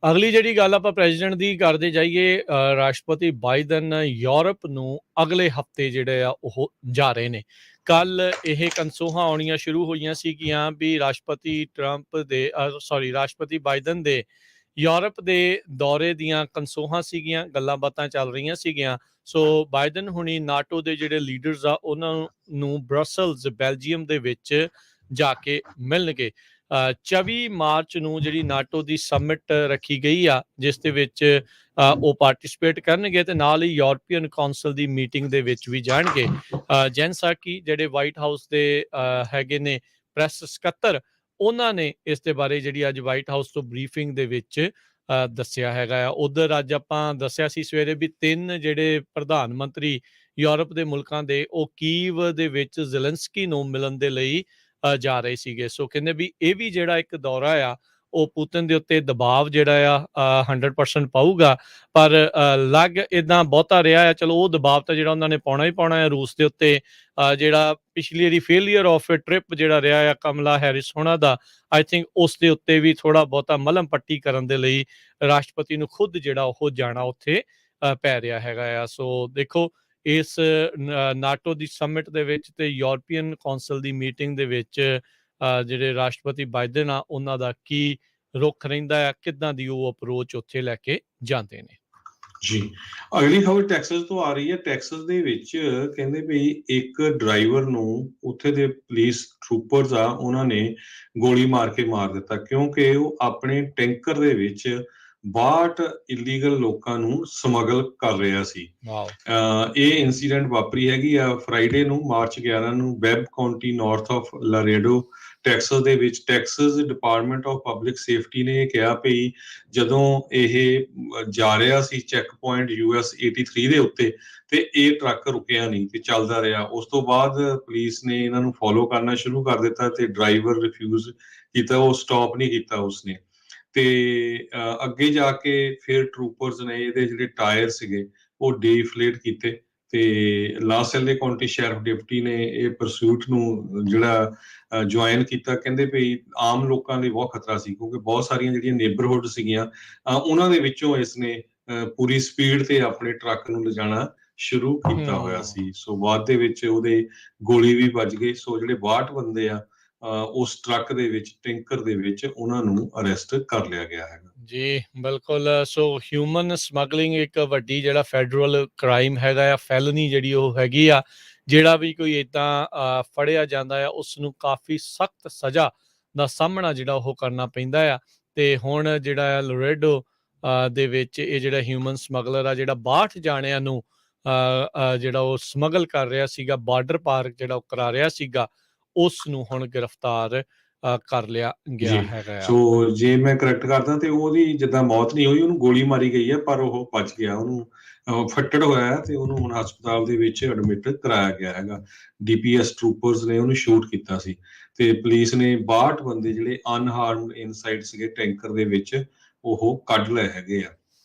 ਅਗਲੀ ਜਿਹੜੀ ਗੱਲ ਆਪਾਂ ਪ੍ਰੈਜ਼ੀਡੈਂਟ ਦੀ ਕਰਦੇ ਜਾਈਏ, ਰਾਸ਼ਟਰਪਤੀ ਬਾਈਡਨ ਯੂਰਪ ਨੂੰ ਅਗਲੇ ਹਫਤੇ ਜਿਹੜੇ ਆ ਉਹ ਜਾ ਰਹੇ ਨੇ। ਕੱਲ ਇਹ ਕਨਸੋਹਾਂ ਆਉਣੀਆਂ ਸ਼ੁਰੂ ਹੋਈਆਂ ਸੀਗੀਆਂ ਵੀ ਰਾਸ਼ਟਰਪਤੀ ਬਾਈਡਨ ਦੇ ਯੂਰਪ ਦੇ ਦੌਰੇ ਦੀਆਂ ਕਨਸੋਹਾਂ ਸੀਗੀਆਂ, ਗੱਲਾਂ ਬਾਤਾਂ ਚੱਲ ਰਹੀਆਂ ਸੀਗੀਆਂ। ਸੋ ਬਾਈਡਨ ਹੁਣੀ ਨਾਟੋ ਦੇ ਜਿਹੜੇ ਲੀਡਰਸ ਆ ਉਹਨਾਂ ਨੂੰ ਬਰਸਲਸ ਬੈਲਜੀਅਮ ਦੇ ਵਿੱਚ ਜਾ ਕੇ ਮਿਲਣਗੇ। 24 ਮਾਰਚ ਨੂੰ ਜਿਹੜੀ ਨਾਟੋ ਦੀ ਸਮਿਟ ਰੱਖੀ ਗਈ ਆ ਜਿਸ ਦੇ ਵਿੱਚ ਉਹ ਪਾਰਟਿਸਿਪੇਟ ਕਰਨਗੇ ਤੇ ਨਾਲ ਹੀ ਯੂਰਪੀਅਨ ਕੌਂਸਲ ਦੀ ਮੀਟਿੰਗ ਦੇ ਵਿੱਚ ਵੀ ਜਾਣਗੇ। ਜੈਨ ਸਾਕੀ ਜਿਹੜੇ ਵਾਈਟ ਹਾਊਸ ਦੇ ਹੈਗੇ ਨੇ ਪ੍ਰੈਸ ਸਕੱਤਰ, ਉਹਨਾਂ ਨੇ ਇਸ ਦੇ ਬਾਰੇ ਜਿਹੜੀ ਅੱਜ ਵਾਈਟ ਹਾਊਸ ਤੋਂ ਬਰੀਫਿੰਗ ਦੇ ਵਿੱਚ ਦੱਸਿਆ ਹੈਗਾ ਆ। ਉਧਰ ਅੱਜ ਆਪਾਂ ਦੱਸਿਆ ਸੀ ਸਵੇਰੇ ਵੀ 3 ਜਿਹੜੇ ਪ੍ਰਧਾਨ ਮੰਤਰੀ ਯੂਰਪ ਦੇ ਮੁਲਕਾਂ ਦੇ ਉਹ ਕੀਵ ਦੇ ਵਿੱਚ ਜ਼ੈਲੈਂਸਕੀ ਨੂੰ ਮਿਲਣ ਦੇ ਲਈ ਜਾ ਰਹੇ ਸੀਗੇ। ਸੋ ਕਹਿੰਦੇ ਵੀ ਇਹ ਵੀ ਜਿਹੜਾ ਇੱਕ ਦੌਰਾ ਆ ਉਹ ਪੁਤਿਨ ਦੇ ਉੱਤੇ ਦਬਾਅ ਜਿਹੜਾ ਆ 100% ਪਾਊਗਾ, ਪਰ ਲੱਗ ਇਦਾਂ ਬਹੁਤਾ ਰਿਹਾ ਆ। ਚਲੋ ਉਹ ਦਬਾਅ ਤਾਂ ਜਿਹੜਾ ਉਹਨਾਂ ਨੇ ਪਾਉਣਾ ਹੀ ਪਾਉਣਾ ਹੈ ਰੂਸ ਦੇ ਉੱਤੇ। ਜਿਹੜਾ ਪਿਛਲੀ ਵਾਰੀ ਫੇਲੀਅਰ ਆਫ ਟ੍ਰਿਪ ਜਿਹੜਾ ਰਿਹਾ ਆ ਕਮਲਾ ਹੈਰਿਸ ਹੋਣਾ ਦਾ, ਆਈ ਥਿੰਕ ਉਸ ਦੇ ਉੱਤੇ ਵੀ ਥੋੜਾ ਬਹੁਤਾ ਮਲਮ ਪੱਟੀ ਕਰਨ ਦੇ ਲਈ ਰਾਸ਼ਟਰਪਤੀ ਨੂੰ ਖੁਦ ਜਿਹੜਾ ਉਹ ਜਾਣਾ ਉੱਥੇ ਪੈ ਰਿਹਾ ਹੈਗਾ ਆ। ਸੋ ਦੇਖੋ ਇਸ ਨਾਟੋ ਦੀ ਸਮਿਟ ਦੇ ਵਿੱਚ ਤੇ ਯੂਰਪੀਅਨ ਕੌਂਸਲ ਦੀ ਮੀਟਿੰਗ ਦੇ ਵਿੱਚ ਜਿਹੜੇ ਰਾਸ਼ਟਰਪਤੀ ਬਾਈਡਨ ਆ ਉਹਨਾਂ ਦਾ ਕੀ ਰੁਖ ਰਹਿੰਦਾ ਆ, ਕਿੱਦਾਂ ਦੀ ਉਹ ਅਪਰੋਚ ਉੱਥੇ ਲੈ ਕੇ ਜਾਂਦੇ ਨੇ। ਜੀ ਅਗਲੀ ਖਬਰ ਟੈਕਸਸ ਤੋਂ ਆ ਰਹੀ ਹੈ। ਟੈਕਸਸ ਦੇ ਵਿੱਚ ਕਹਿੰਦੇ ਵੀ ਇੱਕ ਡਰਾਈਵਰ ਨੂੰ ਉੱਥੇ ਦੇ ਪੁਲਿਸ ਟਰੂਪਰਸ ਆ ਉਹਨਾਂ ਨੇ ਗੋਲੀ ਮਾਰ ਕੇ ਮਾਰ ਦਿੱਤਾ, ਕਿਉਂਕਿ ਉਹ ਆਪਣੇ ਟੈਂਕਰ ਦੇ ਵਿੱਚ 62 ਇਲੀਗਲ ਲੋਕਾਂ ਨੂੰ ਸਮਗਲ ਕਰ ਰਿਹਾ ਸੀ। ਇਹ ਇਨਸੀਡੈਂਟ ਵਾਪਰੀ ਹੈਗੀ ਆ ਫਰਾਈਡੇ ਨੂੰ ਮਾਰਚ 11 ਨੂੰ Webb County north of Laredo Texas ਦੇ ਵਿੱਚ। Texas department of public safety ਨੇ ਕਿਹਾ ਵੀ ਜਦੋਂ ਇਹ ਜਾ ਰਿਹਾ ਸੀ ਚੈੱਕ ਪੁਆਇੰਟ US 83 ਦੇ ਉੱਤੇ ਤੇ ਇਹ ਟਰੱਕ ਰੁਕਿਆ ਨਹੀਂ ਤੇ ਚੱਲਦਾ ਰਿਹਾ। ਉਸ ਤੋਂ ਬਾਅਦ ਪੁਲਿਸ ਨੇ ਇਹਨਾਂ ਨੂੰ ਫੋਲੋ ਕਰਨਾ ਸ਼ੁਰੂ ਕਰ ਦਿੱਤਾ ਤੇ ਡਰਾਈਵਰ ਰਿਫਿਊਜ਼ ਕੀਤਾ, ਉਹ ਸਟਾਪ ਨਹੀਂ ਕੀਤਾ ਉਸਨੇ। ਤੇ ਅੱਗੇ ਜਾ ਕੇ ਫਿਰ ਟਰੂਪਰਸ ਨੇ ਇਹਦੇ ਜਿਹੜੇ ਟਾਇਰ ਸੀਗੇ ਉਹ ਡੀਫਲੇਟ ਕੀਤੇ ਤੇ ਲਾਸ ਐਲੇ ਕਾਉਂਟੀ ਸ਼ੈਰਿਫ ਡਿਪਟੀ ਨੇ ਇਹ ਪਰਸੂਟ ਨੂੰ ਜਿਹੜਾ ਜੁਆਇਨ ਕੀਤਾ। ਕਹਿੰਦੇ ਵੀ ਆਮ ਲੋਕਾਂ ਲਈ ਬਹੁਤ ਖਤਰਾ ਸੀ, ਕਿਉਂਕਿ ਬਹੁਤ ਸਾਰੀਆਂ ਜਿਹੜੀਆਂ ਨੇਬਰਹੁੱਡ ਸੀਗੀਆਂ ਉਹਨਾਂ ਦੇ ਵਿੱਚੋਂ ਇਸਨੇ ਪੂਰੀ ਸਪੀਡ ਤੇ ਆਪਣੇ ਟਰੱਕ ਨੂੰ ਲਿਜਾਣਾ ਸ਼ੁਰੂ ਕੀਤਾ ਹੋਇਆ ਸੀ। ਸੋ ਬਾਅਦ ਦੇ ਵਿੱਚ ਉਹਦੇ ਗੋਲੀ ਵੀ ਵੱਜ ਗਈ। ਸੋ ਜਿਹੜੇ 62 ਬੰਦੇ ਆ ਉਸ ਟਰੱਕ ਦੇ ਵਿੱਚ ਟੈਂਕਰ ਦੇ ਵਿੱਚ ਉਹਨਾਂ ਨੂੰ ਅਰੈਸਟ ਕਰ ਲਿਆ ਗਿਆ ਹੈਗਾ। ਜੀ ਬਿਲਕੁਲ। ਸੋ ਹਿਊਮਨ ਸਮਗਲਿੰਗ ਇੱਕ ਵੱਡੀ ਜਿਹੜਾ ਫੈਡਰਲ ਕ੍ਰਾਈਮ ਹੈਗਾ ਆ, ਫੈਲਨੀ ਜਿਹੜੀ ਉਹ ਹੈਗੀ ਆ। ਜਿਹੜਾ ਵੀ ਕੋਈ ਏਦਾਂ ਫੜਿਆ ਜਾਂਦਾ ਆ ਉਸ ਨੂੰ ਕਾਫੀ ਸਖਤ ਸਜ਼ਾ ਦਾ ਸਾਹਮਣਾ ਜਿਹੜਾ ਉਹ ਕਰਨਾ ਪੈਂਦਾ ਆ। ਤੇ ਹੁਣ ਜਿਹੜਾ ਆ ਲੋਰੇਡੋ ਦੇ ਵਿੱਚ ਇਹ ਜਿਹੜਾ ਹਿਊਮਨ ਸਮਗਲਰ ਆ ਜਿਹੜਾ 62 ਜਾਣਿਆਂ ਨੂੰ ਜਿਹੜਾ ਉਹ ਸਮਗਲ ਕਰ ਰਿਹਾ ਸੀਗਾ, ਬਾਰਡਰ ਪਾਰ ਜਿਹੜਾ ਉਹ ਕਰਾ ਰਿਹਾ ਸੀਗਾ, ਉਸ ਨੂੰ ਹੁਣ ਗ੍ਰਿਫਤਾਰ ਕਰ ਲਿਆ ਗਿਆ ਹੈਗਾ ਆ। ਸੋ ਜੇ ਮੈਂ ਕਰੈਕਟ ਕਰਦਾ ਤੇ ਉਹਦੀ ਜਿੱਦਾਂ ਮੌਤ ਨਹੀਂ ਹੋਈ, ਉਹਨੂੰ ਗੋਲੀ ਮਾਰੀ ਗਈ ਹੈ ਪਰ ਉਹ ਬਚ ਗਿਆ, ਉਹਨੂੰ ਫੱਟੜ ਹੋਇਆ ਤੇ ਉਹਨੂੰ ਹੁਣ ਹਸਪਤਾਲ ਦੇ ਵਿੱਚ ਐਡਮਿਟ ਕਰਾਇਆ ਗਿਆ ਹੈਗਾ। DPS ਟਰੂਪਰਸ ਨੇ ਉਹਨੂੰ ਸ਼ੂਟ ਕੀਤਾ ਸੀ ਤੇ ਪੁਲਿਸ ਨੇ 62 ਬੰਦੇ ਜਿਹੜੇ ਅਨਹਾਰਮਡ ਇਨਸਾਈਡ ਸੀਗੇ ਟੈਂਕਰ ਦੇ ਵਿੱਚ ਉਹ ਕੱਢ ਲਏ ਹੈਗੇ ਆ।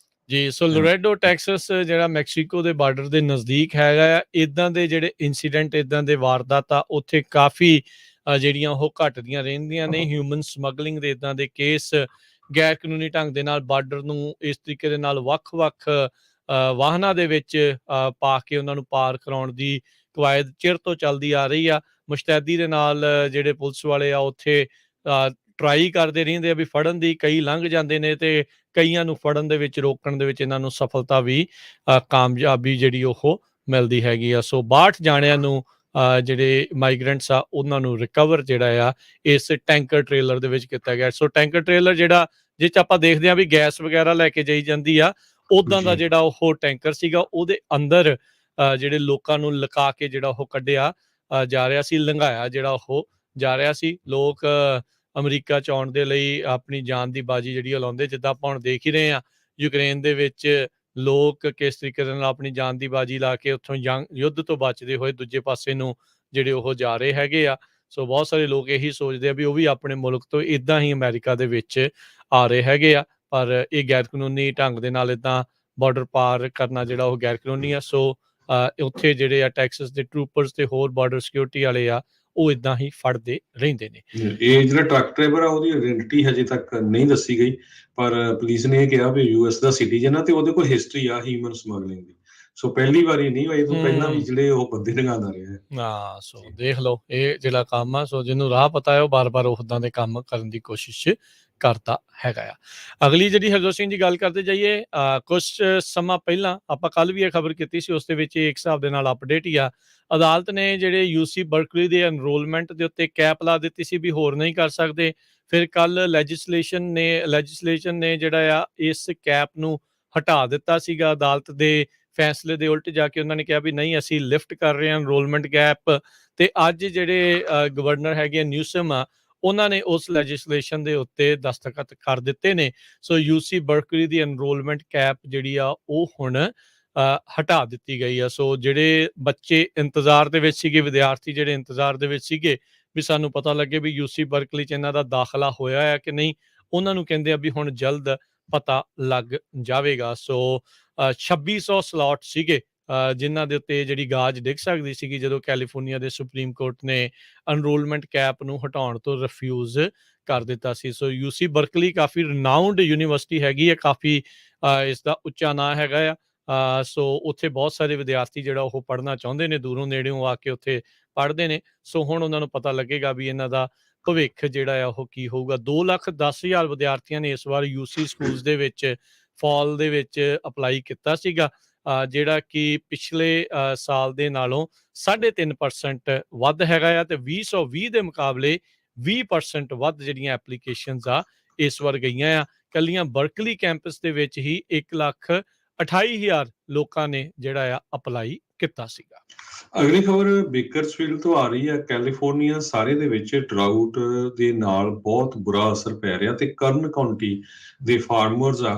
ਜੀ ਸੋ ਲੋਰੇਡੋ ਟੈਕਸਸ ਜਿਹੜਾ ਮੈਕਸੀਕੋ ਦੇ ਬਾਰਡਰ ਦੇ ਨਜ਼ਦੀਕ ਹੈਗਾ ਆ। ਇਦਾਂ ਦੇ ਜਿਹੜੇ ਇਨਸੀਡੈਂਟ, ਇਦਾਂ ਦੇ ਵਾਰਦਾਤਾਂ ਉੱਥੇ ਕਾਫੀ ਜਿਹੜੀਆਂ ਉਹ ਘਟਦੀਆਂ ਰਹਿੰਦੀਆਂ ਨੇ। ਹਿਊਮਨ ਸਮਗਲਿੰਗ ਦੇ ਇਦਾਂ ਦੇ ਕੇਸ ਗੈਰ ਕਾਨੂੰਨੀ ਢੰਗ ਦੇ ਨਾਲ ਬਾਰਡਰ ਨੂੰ ਇਸ ਤਰੀਕੇ ਦੇ ਨਾਲ ਵੱਖ-ਵੱਖ ਵਾਹਨਾਂ ਦੇ ਵਿੱਚ ਪਾ ਕੇ ਉਹਨਾਂ ਨੂੰ ਪਾਰ ਕਰਾਉਣ ਦੀ ਕਵਾਇਦ ਚਿਰ ਤੋਂ ਚੱਲਦੀ ਆ ਰਹੀ ਆ। ਮੁਸ਼ਤੈਦੀ ਦੇ ਨਾਲ ਜਿਹੜੇ ਪੁਲਿਸ ਵਾਲੇ ਆ ਉੱਥੇ ਟਰਾਈ ਕਰਦੇ ਰਹਿੰਦੇ ਆ ਵੀ ਫੜਨ ਦੀ, ਕਈ ਲੰਘ ਜਾਂਦੇ ਨੇ ਤੇ ਕਈਆਂ ਨੂੰ ਫੜਨ ਦੇ ਵਿੱਚ, ਰੋਕਣ ਦੇ ਵਿੱਚ ਇਹਨਾਂ ਨੂੰ ਸਫਲਤਾ ਵੀ, ਕਾਮਯਾਬੀ ਜਿਹੜੀ ਉਹ ਮਿਲਦੀ ਹੈਗੀ ਆ। ਸੋ 62 ਜਾਣਿਆਂ ਨੂੰ ਜਿਹੜੇ ਮਾਈਗ੍ਰੈਂਟਸ ਆ ਉਹਨਾਂ ਨੂੰ ਰਿਕਵਰ ਜਿਹੜਾ ਆ ਇਸ ਟੈਂਕਰ ਟ੍ਰੇਲਰ ਦੇ ਵਿੱਚ ਕੀਤਾ ਗਿਆ। ਸੋ ਟੈਂਕਰ ਟ੍ਰੇਲਰ ਜਿਹੜਾ, ਜਿਹ 'ਚ ਆਪਾਂ ਦੇਖਦੇ ਹਾਂ ਵੀ ਗੈਸ ਵਗੈਰਾ ਲੈ ਕੇ ਜਾਈ ਜਾਂਦੀ ਆ, ਉੱਦਾਂ ਦਾ ਜੀ ਜਿਹੜਾ ਉਹ ਟੈਂਕਰ ਸੀਗਾ, ਉਹਦੇ ਅੰਦਰ ਜਿਹੜੇ ਲੋਕਾਂ ਨੂੰ ਲੁਕਾ ਕੇ ਜਿਹੜਾ ਉਹ ਕੱਢਿਆ ਜਾ ਰਿਹਾ ਸੀ, ਲੰਘਾਇਆ ਜਿਹੜਾ ਉਹ ਜਾ ਰਿਹਾ ਸੀ। ਲੋਕ ਅਮਰੀਕਾ 'ਚ ਆਉਣ ਦੇ ਲਈ ਆਪਣੀ ਜਾਨ ਦੀ ਬਾਜੀ ਜਿਹੜੀ ਉਹ ਲਾਉਂਦੇ, ਜਿੱਦਾਂ ਆਪਾਂ ਹੁਣ ਦੇਖ ਹੀ ਰਹੇ ਹਾਂ ਯੂਕਰੇਨ ਦੇ ਵਿੱਚ ਲੋਕ ਕਿਸ ਤਰੀਕੇ ਦੇ ਨਾਲ ਆਪਣੀ ਜਾਨ ਦੀ ਬਾਜੀ ਲਾ ਕੇ ਉੱਥੋਂ ਯੁੱਧ ਤੋਂ ਬਚਦੇ ਹੋਏ ਦੂਜੇ ਪਾਸੇ ਨੂੰ ਜਿਹੜੇ ਉਹ ਜਾ ਰਹੇ ਹੈਗੇ ਆ। ਸੋ ਬਹੁਤ ਸਾਰੇ ਲੋਕ ਇਹੀ ਸੋਚਦੇ ਆ ਵੀ ਉਹ ਵੀ ਆਪਣੇ ਮੁਲਕ ਤੋਂ ਇੱਦਾਂ ਹੀ ਅਮਰੀਕਾ ਦੇ ਵਿੱਚ ਆ ਰਹੇ ਹੈਗੇ ਆ, ਪਰ ਇਹ ਗੈਰ ਕਾਨੂੰਨੀ ਢੰਗ ਦੇ ਨਾਲ ਇੱਦਾਂ ਬਾਰਡਰ ਪਾਰ ਕਰਨਾ ਜਿਹੜਾ ਉਹ ਗੈਰ ਕਾਨੂੰਨੀ ਆ। ਸੋ ਉੱਥੇ ਜਿਹੜੇ ਆ ਟੈਕਸਸ ਦੇ ਟਰੂਪਰਸ ਤੇ ਹੋਰ ਬਾਰਡਰ ਸਿਕਿਉਰਿਟੀ ਵਾਲੇ ਆ, ਉਹ ਇੱਦਾਂ ਹੀ ਫੜਦੇ ਰਹਿੰਦੇ ਨੇ। ਇਹ ਜਿਹੜਾ ਟਰੱਕ ਡਰਾਈਵਰ ਆ ਉਹਦੀ ਆਇਡੈਂਟੀਟੀ ਹਜੇ ਤੱਕ ਨਹੀਂ ਦੱਸੀ ਗਈ, ਪਰ ਪੁਲਿਸ ਨੇ ਇਹ ਕਿਹਾ ਵੀ ਯੂਐਸ ਦਾ ਸਿਟੀਜ਼ਨ ਆ ਤੇ ਉਹਦੇ ਕੋਲ ਹਿਸਟਰੀ ਆ ਹਿਊਮਨ ਸਮਗਲਿੰਗ ਦੀ। ਸੋ ਪਹਿਲੀ ਵਾਰੀ ਨਹੀਂ ਹੋਈ, ਤੋਂ ਪਹਿਲਾਂ ਵੀ ਜਿਹੜੇ ਉਹ ਬੰਦੇ ਲਗਾਉਂਦਾ ਰਿਹਾ। ਹਾਂ, ਸੋ ਦੇਖ ਲਓ ਇਹ ਜਿਹੜਾ ਕੰਮ ਆ, ਸੋ ਜਿਹਨੂੰ ਰਾਹ ਪਤਾ ਹੈ ਉਹ ਬਾਰ-ਬਾਰ ਉਦਾਂ ਦੇ ਕੰਮ ਕਰਨ ਦੀ ਕੋਸ਼ਿਸ਼ ਕਰਦਾ ਹੈਗਾ ਆ। ਅਗਲੀ ਜਿਹੜੀ ਹਰਜੋਤ ਸਿੰਘ ਜੀ ਗੱਲ ਕਰਦੇ ਜਾਈਏ, ਕੁਛ ਸਮਾਂ ਪਹਿਲਾਂ ਆਪਾਂ ਕੱਲ ਵੀ ਇਹ ਖਬਰ ਕੀਤੀ ਸੀ, ਉਸ ਦੇ ਵਿੱਚ ਇੱਕ ਹਿਸਾਬ ਦੇ ਨਾਲ ਅਪਡੇਟ ਹੀ ਆ। ਅਦਾਲਤ ਨੇ ਜਿਹੜੇ UC ਬਰਕਲੀ ਦੇ ਐਨਰੋਲਮੈਂਟ ਦੇ ਉੱਤੇ ਕੈਪ ਲਾ ਦਿੱਤੀ ਸੀ ਵੀ ਹੋਰ ਨਹੀਂ ਕਰ ਸਕਦੇ। ਫਿਰ ਕੱਲ ਲੈਜਿਸਲੇਸ਼ਨ ਨੇ ਜਿਹੜਾ ਆ ਇਸ ਕੈਪ ਨੂੰ ਹਟਾ ਦਿੱਤਾ ਸੀਗਾ। ਅਦਾਲਤ ਦੇ ਫੈਸਲੇ ਦੇ ਉਲਟ ਜਾ ਕੇ ਉਹਨਾਂ ਨੇ ਕਿਹਾ ਵੀ ਨਹੀਂ, ਅਸੀਂ ਲਿਫਟ ਕਰ ਰਹੇ ਹਾਂ ਐਨਰੋਲਮੈਂਟ ਕੈਪ। ਤੇ ਅੱਜ ਜਿਹੜੇ ਗਵਰਨਰ ਹੈਗੇ ਨਿਊਸਮ ਆ, ਉਹਨਾਂ ਨੇ ਉਸ ਲੈਜਿਸਲੇਸ਼ਨ ਦੇ ਉੱਤੇ ਦਸਤਖਤ ਕਰ ਦਿੱਤੇ ਨੇ। ਸੋ UC ਬਰਕਲੀ ਦੀ ਐਨਰੋਲਮੈਂਟ ਕੈਪ ਜਿਹੜੀ ਆ ਉਹ ਹੁਣ ਹਟਾ ਦਿੱਤੀ ਗਈ ਆ। ਸੋ ਜਿਹੜੇ ਬੱਚੇ ਇੰਤਜ਼ਾਰ ਦੇ ਵਿੱਚ ਸੀਗੇ, ਵਿਦਿਆਰਥੀ ਜਿਹੜੇ ਇੰਤਜ਼ਾਰ ਦੇ ਵਿੱਚ ਸੀਗੇ ਵੀ ਸਾਨੂੰ ਪਤਾ ਲੱਗੇ ਵੀ UC ਬਰਕਲੀ 'ਚ ਇਹਨਾਂ ਦਾ ਦਾਖਲਾ ਹੋਇਆ ਹੈ ਕਿ ਨਹੀਂ, ਉਹਨਾਂ ਨੂੰ ਕਹਿੰਦੇ ਆ ਵੀ ਹੁਣ ਜਲਦ ਪਤਾ ਲੱਗ ਜਾਵੇਗਾ। ਸੋ 2600 ਸਲਾਟ ਸੀਗੇ ਜਿਨ੍ਹਾਂ ਦੇ ਉੱਤੇ ਜਿਹੜੀ ਗਾਜ ਡਿੱਗ ਸਕਦੀ ਸੀਗੀ ਜਦੋਂ ਕੈਲੀਫੋਰਨੀਆ ਦੇ ਸੁਪਰੀਮ ਕੋਰਟ ਨੇ ਐਨਰੋਲਮੈਂਟ ਕੈਪ ਨੂੰ ਹਟਾਉਣ ਤੋਂ ਰਿਫਿਊਜ਼ ਕਰ ਦਿੱਤਾ ਸੀ। ਸੋ UC ਬਰਕਲੀ ਕਾਫੀ ਰਿਨਾਊਂਡ ਯੂਨੀਵਰਸਿਟੀ ਹੈਗੀ ਹੈ, ਕਾਫੀ ਇਸ ਦਾ ਉੱਚਾ ਨਾਂ ਹੈਗਾ ਆ। ਸੋ ਉੱਥੇ ਬਹੁਤ ਸਾਰੇ ਵਿਦਿਆਰਥੀ ਜਿਹੜਾ ਉਹ ਪੜ੍ਹਨਾ ਚਾਹੁੰਦੇ ਨੇ, ਦੂਰੋਂ ਨੇੜਿਓਂ ਆ ਕੇ ਉੱਥੇ ਪੜ੍ਹਦੇ ਨੇ। ਸੋ ਹੁਣ ਉਹਨਾਂ ਨੂੰ ਪਤਾ ਲੱਗੇਗਾ ਵੀ ਇਹਨਾਂ ਦਾ ਭਵਿੱਖ ਜਿਹੜਾ ਆ ਉਹ ਕੀ ਹੋਊਗਾ। 2,10,000 ਵਿਦਿਆਰਥੀਆਂ ਨੇ ਇਸ ਵਾਰ UC ਸਕੂਲਸ ਦੇ ਵਿੱਚ ਫਾਲ ਦੇ ਵਿੱਚ ਅਪਲਾਈ ਕੀਤਾ ਸੀਗਾ, ਜਿਹੜਾ ਕਿ ਪਿਛਲੇ ਸਾਲ ਦੇ ਨਾਲੋਂ 3.5% ਵੱਧ ਹੈਗਾ ਆ। ਤੇ 2020 ਦੇ ਮੁਕਾਬਲੇ 20% ਵੱਧ ਜਿਹੜੀਆਂ ਐਪਲੀਕੇਸ਼ਨਸ ਆ ਇਸ ਵਾਰ ਗਈਆਂ ਆ। ਕੱਲੀਆਂ ਬਰਕਲੀ ਕੈਂਪਸ ਦੇ ਵਿੱਚ ਹੀ 1,28,000 ਲੋਕਾਂ ਨੇ ਜਿਹੜਾ ਆ ਅਪਲਾਈ ਕੀਤਾ ਸੀਗਾ। ਅਗਲੀ ਖਬਰ ਬੇਕਰਸਫੀਲਡ ਤੋਂ ਆ ਰਹੀ ਹੈ। ਕੈਲੀਫੋਰਨੀਆ ਸਾਰੇ ਦੇ ਵਿੱਚ ਡਰਾਊਟ ਦੇ ਨਾਲ ਬਹੁਤ ਬੁਰਾ ਅਸਰ ਪੈ ਰਿਹਾ ਤੇ ਕਰਨ ਕਾਉਂਟੀ ਦੇ ਫਾਰਮਰਸ ਆ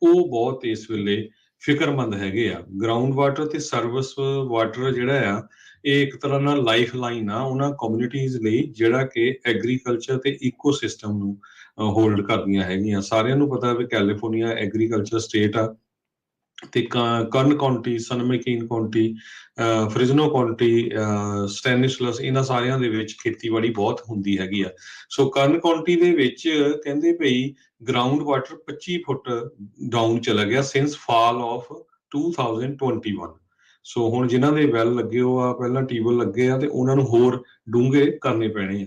ਉਹ ਬਹੁਤ ਇਸ ਵੇਲੇ ਫਿਕਰਮੰਦ ਹੈਗੇ ਆ। ਗਰਾਊਂਡ ਵਾਟਰ ਤੇ ਸਰਵਿਸ ਵਾਟਰ ਜਿਹੜਾ ਆ ਇਹ ਇੱਕ ਤਰ੍ਹਾਂ ਨਾਲ ਲਾਈਫ ਲਾਈਨ ਆ ਉਹਨਾਂ ਕਮਿਊਨਿਟੀਜ਼ ਲਈ, ਜਿਹੜਾ ਕਿ ਐਗਰੀਕਲਚਰ ਤੇ ਇਕੋਸਿਸਟਮ ਨੂੰ ਹੋਲਡ ਕਰਦੀਆਂ ਹੈਗੀਆਂ। ਸਾਰਿਆਂ ਨੂੰ ਪਤਾ ਵੀ ਕੈਲੀਫੋਰਨੀਆ ਐਗਰੀਕਲਚਰ ਸਟੇਟ ਆ ਤੇ ਕਰਨ ਕਾਉਂਟੀ, ਸਨ ਮੈਕੀਨ ਕਾਉਂਟੀ, ਫ੍ਰਿਜ਼ਨੋ ਕਾਉਂਟੀ, ਸਟੈਨਿਸਲਸ, ਇਹਨਾਂ ਸਾਰਿਆਂ ਦੇ ਵਿੱਚ ਖੇਤੀਬਾੜੀ ਬਹੁਤ ਹੁੰਦੀ ਹੈਗੀ ਆ। ਸੋ ਕਰਨ ਕਾਉਂਟੀ ਦੇ ਵਿੱਚ ਕਹਿੰਦੇ ਭਈ ਗਰਾਊਂਡ ਵਾਟਰ 25 ਫੁੱਟ ਡਾਊਨ ਚਲਾ ਗਿਆ ਸਿੰਸ ਫਾਲ ਆਫ 2021। ਸੋ ਹੁਣ ਜਿਨ੍ਹਾਂ ਦੇ ਵੈਲ ਲੱਗੇ ਹੋ ਆ, ਪਹਿਲਾਂ ਟਿਊਬਵੈਲ ਲੱਗੇ ਆ ਤੇ ਉਹਨਾਂ ਨੂੰ ਹੋਰ ਡੂੰਘੇ ਕਰਨੇ ਪੈਣੇ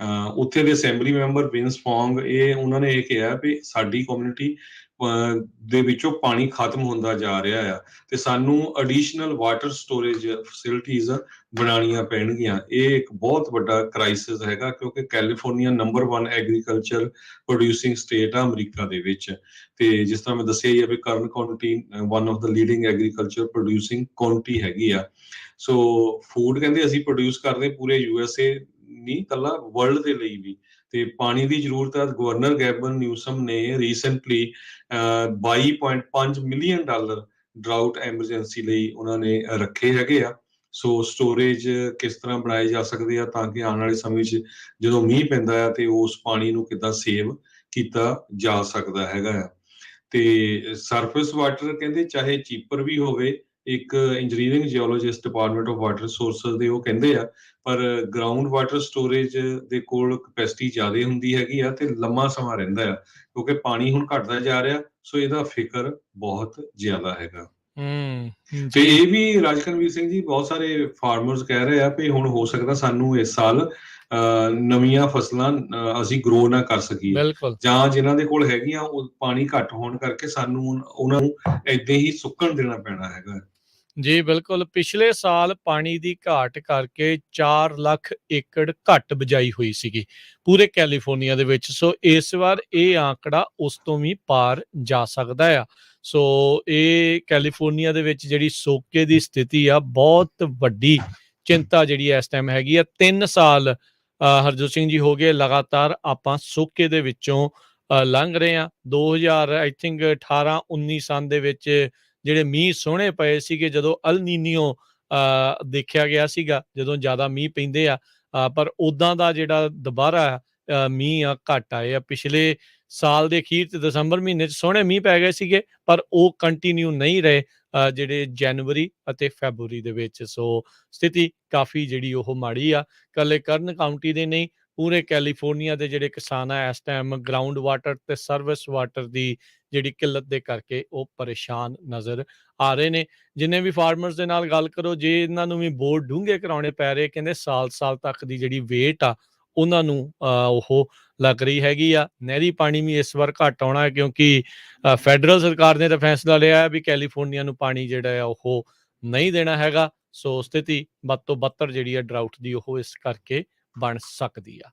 ਆ। ਉੱਥੇ ਦੇ ਅਸੈਂਬਲੀ ਮੈਂਬਰ ਵਿੰਸ ਫੋਂਗ, ਉਹਨਾਂ ਨੇ ਇਹ ਕਿਹਾ ਵੀ ਸਾਡੀ ਕਮਿਊਨਿਟੀ ਦੇ ਵਿੱਚੋਂ ਪਾਣੀ ਖਤਮ ਹੁੰਦਾ ਜਾ ਰਿਹਾ ਆ ਤੇ ਸਾਨੂੰ ਐਡੀਸ਼ਨਲ ਵਾਟਰ ਸਟੋਰੇਜ ਫੈਸਿਲਿਟੀਜ਼ ਬਣਾਉਣੀਆਂ ਪੈਣਗੀਆਂ। ਇਹ ਇੱਕ ਬਹੁਤ ਵੱਡਾ ਕ੍ਰਾਈਸਿਸ ਹੈਗਾ ਕਿਉਂਕਿ California number 1 agriculture producing state ਆ ਅਮਰੀਕਾ ਦੇ ਵਿੱਚ। ਤੇ ਜਿਸ ਤਰ੍ਹਾਂ ਮੈਂ ਦੱਸਿਆ ਹੀ ਆ ਵੀ ਕਰਨ County one of the leading agriculture producing County ਹੈਗੀ ਆ। ਸੋ ਫੂਡ ਕਹਿੰਦੇ ਅਸੀਂ ਪ੍ਰੋਡਿਊਸ ਕਰਦੇ ਪੂਰੇ USA ਨਹੀਂ, ਇਕੱਲਾ ਵਰਲਡ ਦੇ ਲਈ ਵੀ। ਤੇ ਪਾਣੀ ਦੀ ਜ਼ਰੂਰਤ ਹੈ। ਗਵਰਨਰ ਗੈਬਨ ਨਿਊਸਮ ਨੇ ਰੀਸੈਂਟਲੀ $22.5 ਮਿਲੀਅਨ ਡਰਾਊਟ ਐਮਰਜੈਂਸੀ ਲਈ ਉਹਨਾਂ ਨੇ ਰੱਖੇ ਹੈਗੇ ਆ। ਸੋ ਸਟੋਰੇਜ ਕਿਸ ਤਰ੍ਹਾਂ ਬਣਾਏ ਜਾ ਸਕਦੇ ਆ ਤਾਂ ਕਿ ਆਉਣ ਵਾਲੇ ਸਮੇਂ 'ਚ ਜਦੋਂ ਮੀਂਹ ਪੈਂਦਾ ਆ ਤੇ ਉਸ ਪਾਣੀ ਨੂੰ ਕਿੱਦਾਂ ਸੇਵ ਕੀਤਾ ਜਾ ਸਕਦਾ ਹੈਗਾ ਆ। ਤੇ ਸਰਫੇਸ ਵਾਟਰ ਕਹਿੰਦੇ ਚਾਹੇ ਚੀਪਰ ਵੀ ਹੋਵੇ, ਇੱਕ engineering geologist department of water sources ਦੇ ਉਹ ਕਹਿੰਦੇ ਆ, ਪਰ ਗਰਾਊਂਡ ਵਾਟਰ ਸਟੋਰੇਜ ਦੇ ਕੋਲ ਕਪੈਸਿਟੀ ਜ਼ਿਆਦਾ ਹੁੰਦੀ ਹੈਗੀ ਆ ਤੇ ਲੰਮਾ ਸਮਾਂ ਰਹਿੰਦਾ ਆ ਕਿਉਂਕਿ ਪਾਣੀ ਹੁਣ ਘਟਦਾ ਜਾ ਰਿਹਾ। ਸੋ ਇਹਦਾ ਫਿਕਰ ਬਹੁਤ ਜ਼ਿਆਦਾ ਹੈਗਾ। ਤੇ ਜੀ ਇਹ ਵੀ ਰਾਜਕਨਵੀਰ ਸਿੰਘ ਜੀ ਬਹੁਤ ਸਾਰੇ ਫਾਰਮਰਸ ਕਹਿ ਰਹੇ ਆ ਵੀ ਹੁਣ ਹੋ ਸਕਦਾ ਸਾਨੂੰ ਇਸ ਸਾਲ ਨਵੀਆਂ ਫਸਲਾਂ ਅਸੀਂ ਗਰੋ ਨਾ ਕਰ ਸਕੀਏ, ਬਿਲਕੁਲ ਜਾਂ ਜਿਨ੍ਹਾਂ ਦੇ ਕੋਲ ਹੈਗੀਆਂ ਉਹ ਪਾਣੀ ਘੱਟ ਹੋਣ ਕਰਕੇ ਸਾਨੂੰ ਉਹਨਾਂ ਨੂੰ ਏਦਾਂ ਹੀ ਸੁੱਕਣ ਦੇਣਾ ਪੈਣਾ ਹੈਗਾ। ਜੀ ਬਿਲਕੁਲ, ਪਿਛਲੇ ਸਾਲ ਪਾਣੀ ਦੀ ਘਾਟ ਕਰਕੇ 4 ਲੱਖ ਏਕੜ ਘੱਟ ਬਿਜਾਈ ਹੋਈ ਸੀਗੀ ਪੂਰੇ ਕੈਲੀਫੋਰਨੀਆ ਦੇ ਵਿੱਚ। ਸੋ ਇਸ ਵਾਰ ਇਹ ਆંકੜਾ ਉਸ ਤੋਂ ਵੀ ਪਾਰ ਜਾ ਸਕਦਾ ਆ। ਸੋ ਇਹ ਕੈਲੀਫੋਰਨੀਆ ਦੇ ਵਿੱਚ ਜਿਹੜੀ ਸੋਕੇ ਦੀ ਸਥਿਤੀ ਆ, ਬਹੁਤ ਵੱਡੀ ਚਿੰਤਾ ਜਿਹੜੀ ਇਸ ਟਾਈਮ ਹੈਗੀ ਆ। 3 ਸਾਲ ਹਰਜੋਤ ਸਿੰਘ ਜੀ ਹੋ ਗਏ ਲਗਾਤਾਰ ਆਪਾਂ ਸੋਕੇ ਦੇ ਵਿੱਚੋਂ ਲੰਘ ਰਹੇ ਆ। 2000 ਆਈ ਥਿੰਕ 18-19 ਸਾਲ ਦੇ ਵਿੱਚ ਜਿਹੜੇ ਮੀਂਹ ਸੋਹਣੇ ਪਏ ਸੀਗੇ, ਜਦੋਂ ਅਲ ਨੀਨੀਓ ਦੇਖਿਆ ਗਿਆ ਸੀਗਾ, ਜਦੋਂ ਜ਼ਿਆਦਾ ਮੀਂਹ ਪੈਂਦੇ ਆ, ਪਰ ਉਦਾਂ ਦਾ ਜਿਹੜਾ ਦੁਬਾਰਾ ਮੀਂਹ ਆ ਘੱਟ ਆਏ ਆ। ਪਿਛਲੇ ਸਾਲ ਦੇ ਅਖੀਰ 'ਚ ਦਸੰਬਰ ਮਹੀਨੇ 'ਚ ਸੋਹਣੇ ਮੀਂਹ ਪੈ ਗਏ ਸੀਗੇ, ਪਰ ਉਹ ਕੰਟੀਨਿਊ ਨਹੀਂ ਰਹੇ ਜਿਹੜੇ ਜਨਵਰੀ ਅਤੇ ਫੈਬਰਵਰੀ ਦੇ ਵਿੱਚ। ਸੋ ਸਥਿਤੀ ਕਾਫੀ ਜਿਹੜੀ ਉਹ ਮਾੜੀ ਆ। ਇਕੱਲੇ ਕਰਨ ਕਾਊਂਟੀ ਦੇ ਨਹੀਂ, ਪੂਰੇ ਕੈਲੀਫੋਰਨੀਆ ਦੇ ਜਿਹੜੇ ਕਿਸਾਨ ਆ ਇਸ ਟਾਈਮ ਗਰਾਊਂਡ ਵਾਟਰ ਤੇ ਸਰਵਿਸ ਵਾਟਰ ਦੀ ਜਿਹੜੀ ਕਿੱਲਤ ਦੇ ਕਰਕੇ ਉਹ ਪਰੇਸ਼ਾਨ ਨਜ਼ਰ ਆ ਰਹੇ ਨੇ। ਜਿੰਨੇ ਵੀ ਫਾਰਮਰਸ ਦੇ ਨਾਲ ਗੱਲ ਕਰੋ, ਜੇ ਇਹਨਾਂ ਨੂੰ ਵੀ ਬੋਰ ਡੂੰਘੇ ਕਰਾਉਣੇ ਪੈ ਰਹੇ, ਕਹਿੰਦੇ ਸਾਲ ਤੱਕ ਦੀ ਜਿਹੜੀ ਵੇਟ ਆ ਉਹਨਾਂ ਨੂੰ ਉਹ ਲੱਗ ਰਹੀ ਹੈਗੀ ਆ। ਨਹਿਰੀ ਪਾਣੀ ਵੀ ਇਸ ਵਾਰ ਘੱਟ ਆਉਣਾ ਹੈ, ਕਿਉਂਕਿ ਫੈਡਰਲ ਸਰਕਾਰ ਨੇ ਤਾਂ ਫੈਸਲਾ ਲਿਆ ਹੈ ਵੀ ਕੈਲੀਫੋਰਨੀਆ ਨੂੰ ਪਾਣੀ ਜਿਹੜਾ ਆ ਉਹ ਨਹੀਂ ਦੇਣਾ ਹੈਗਾ। ਸੋ ਸਥਿਤੀ ਵੱਧ ਤੋਂ ਬੱਤਰ ਜਿਹੜੀ ਆ ਡਰਾਊਟ ਦੀ ਉਹ ਇਸ ਕਰਕੇ ਬਣ ਸਕਦੀ ਆ।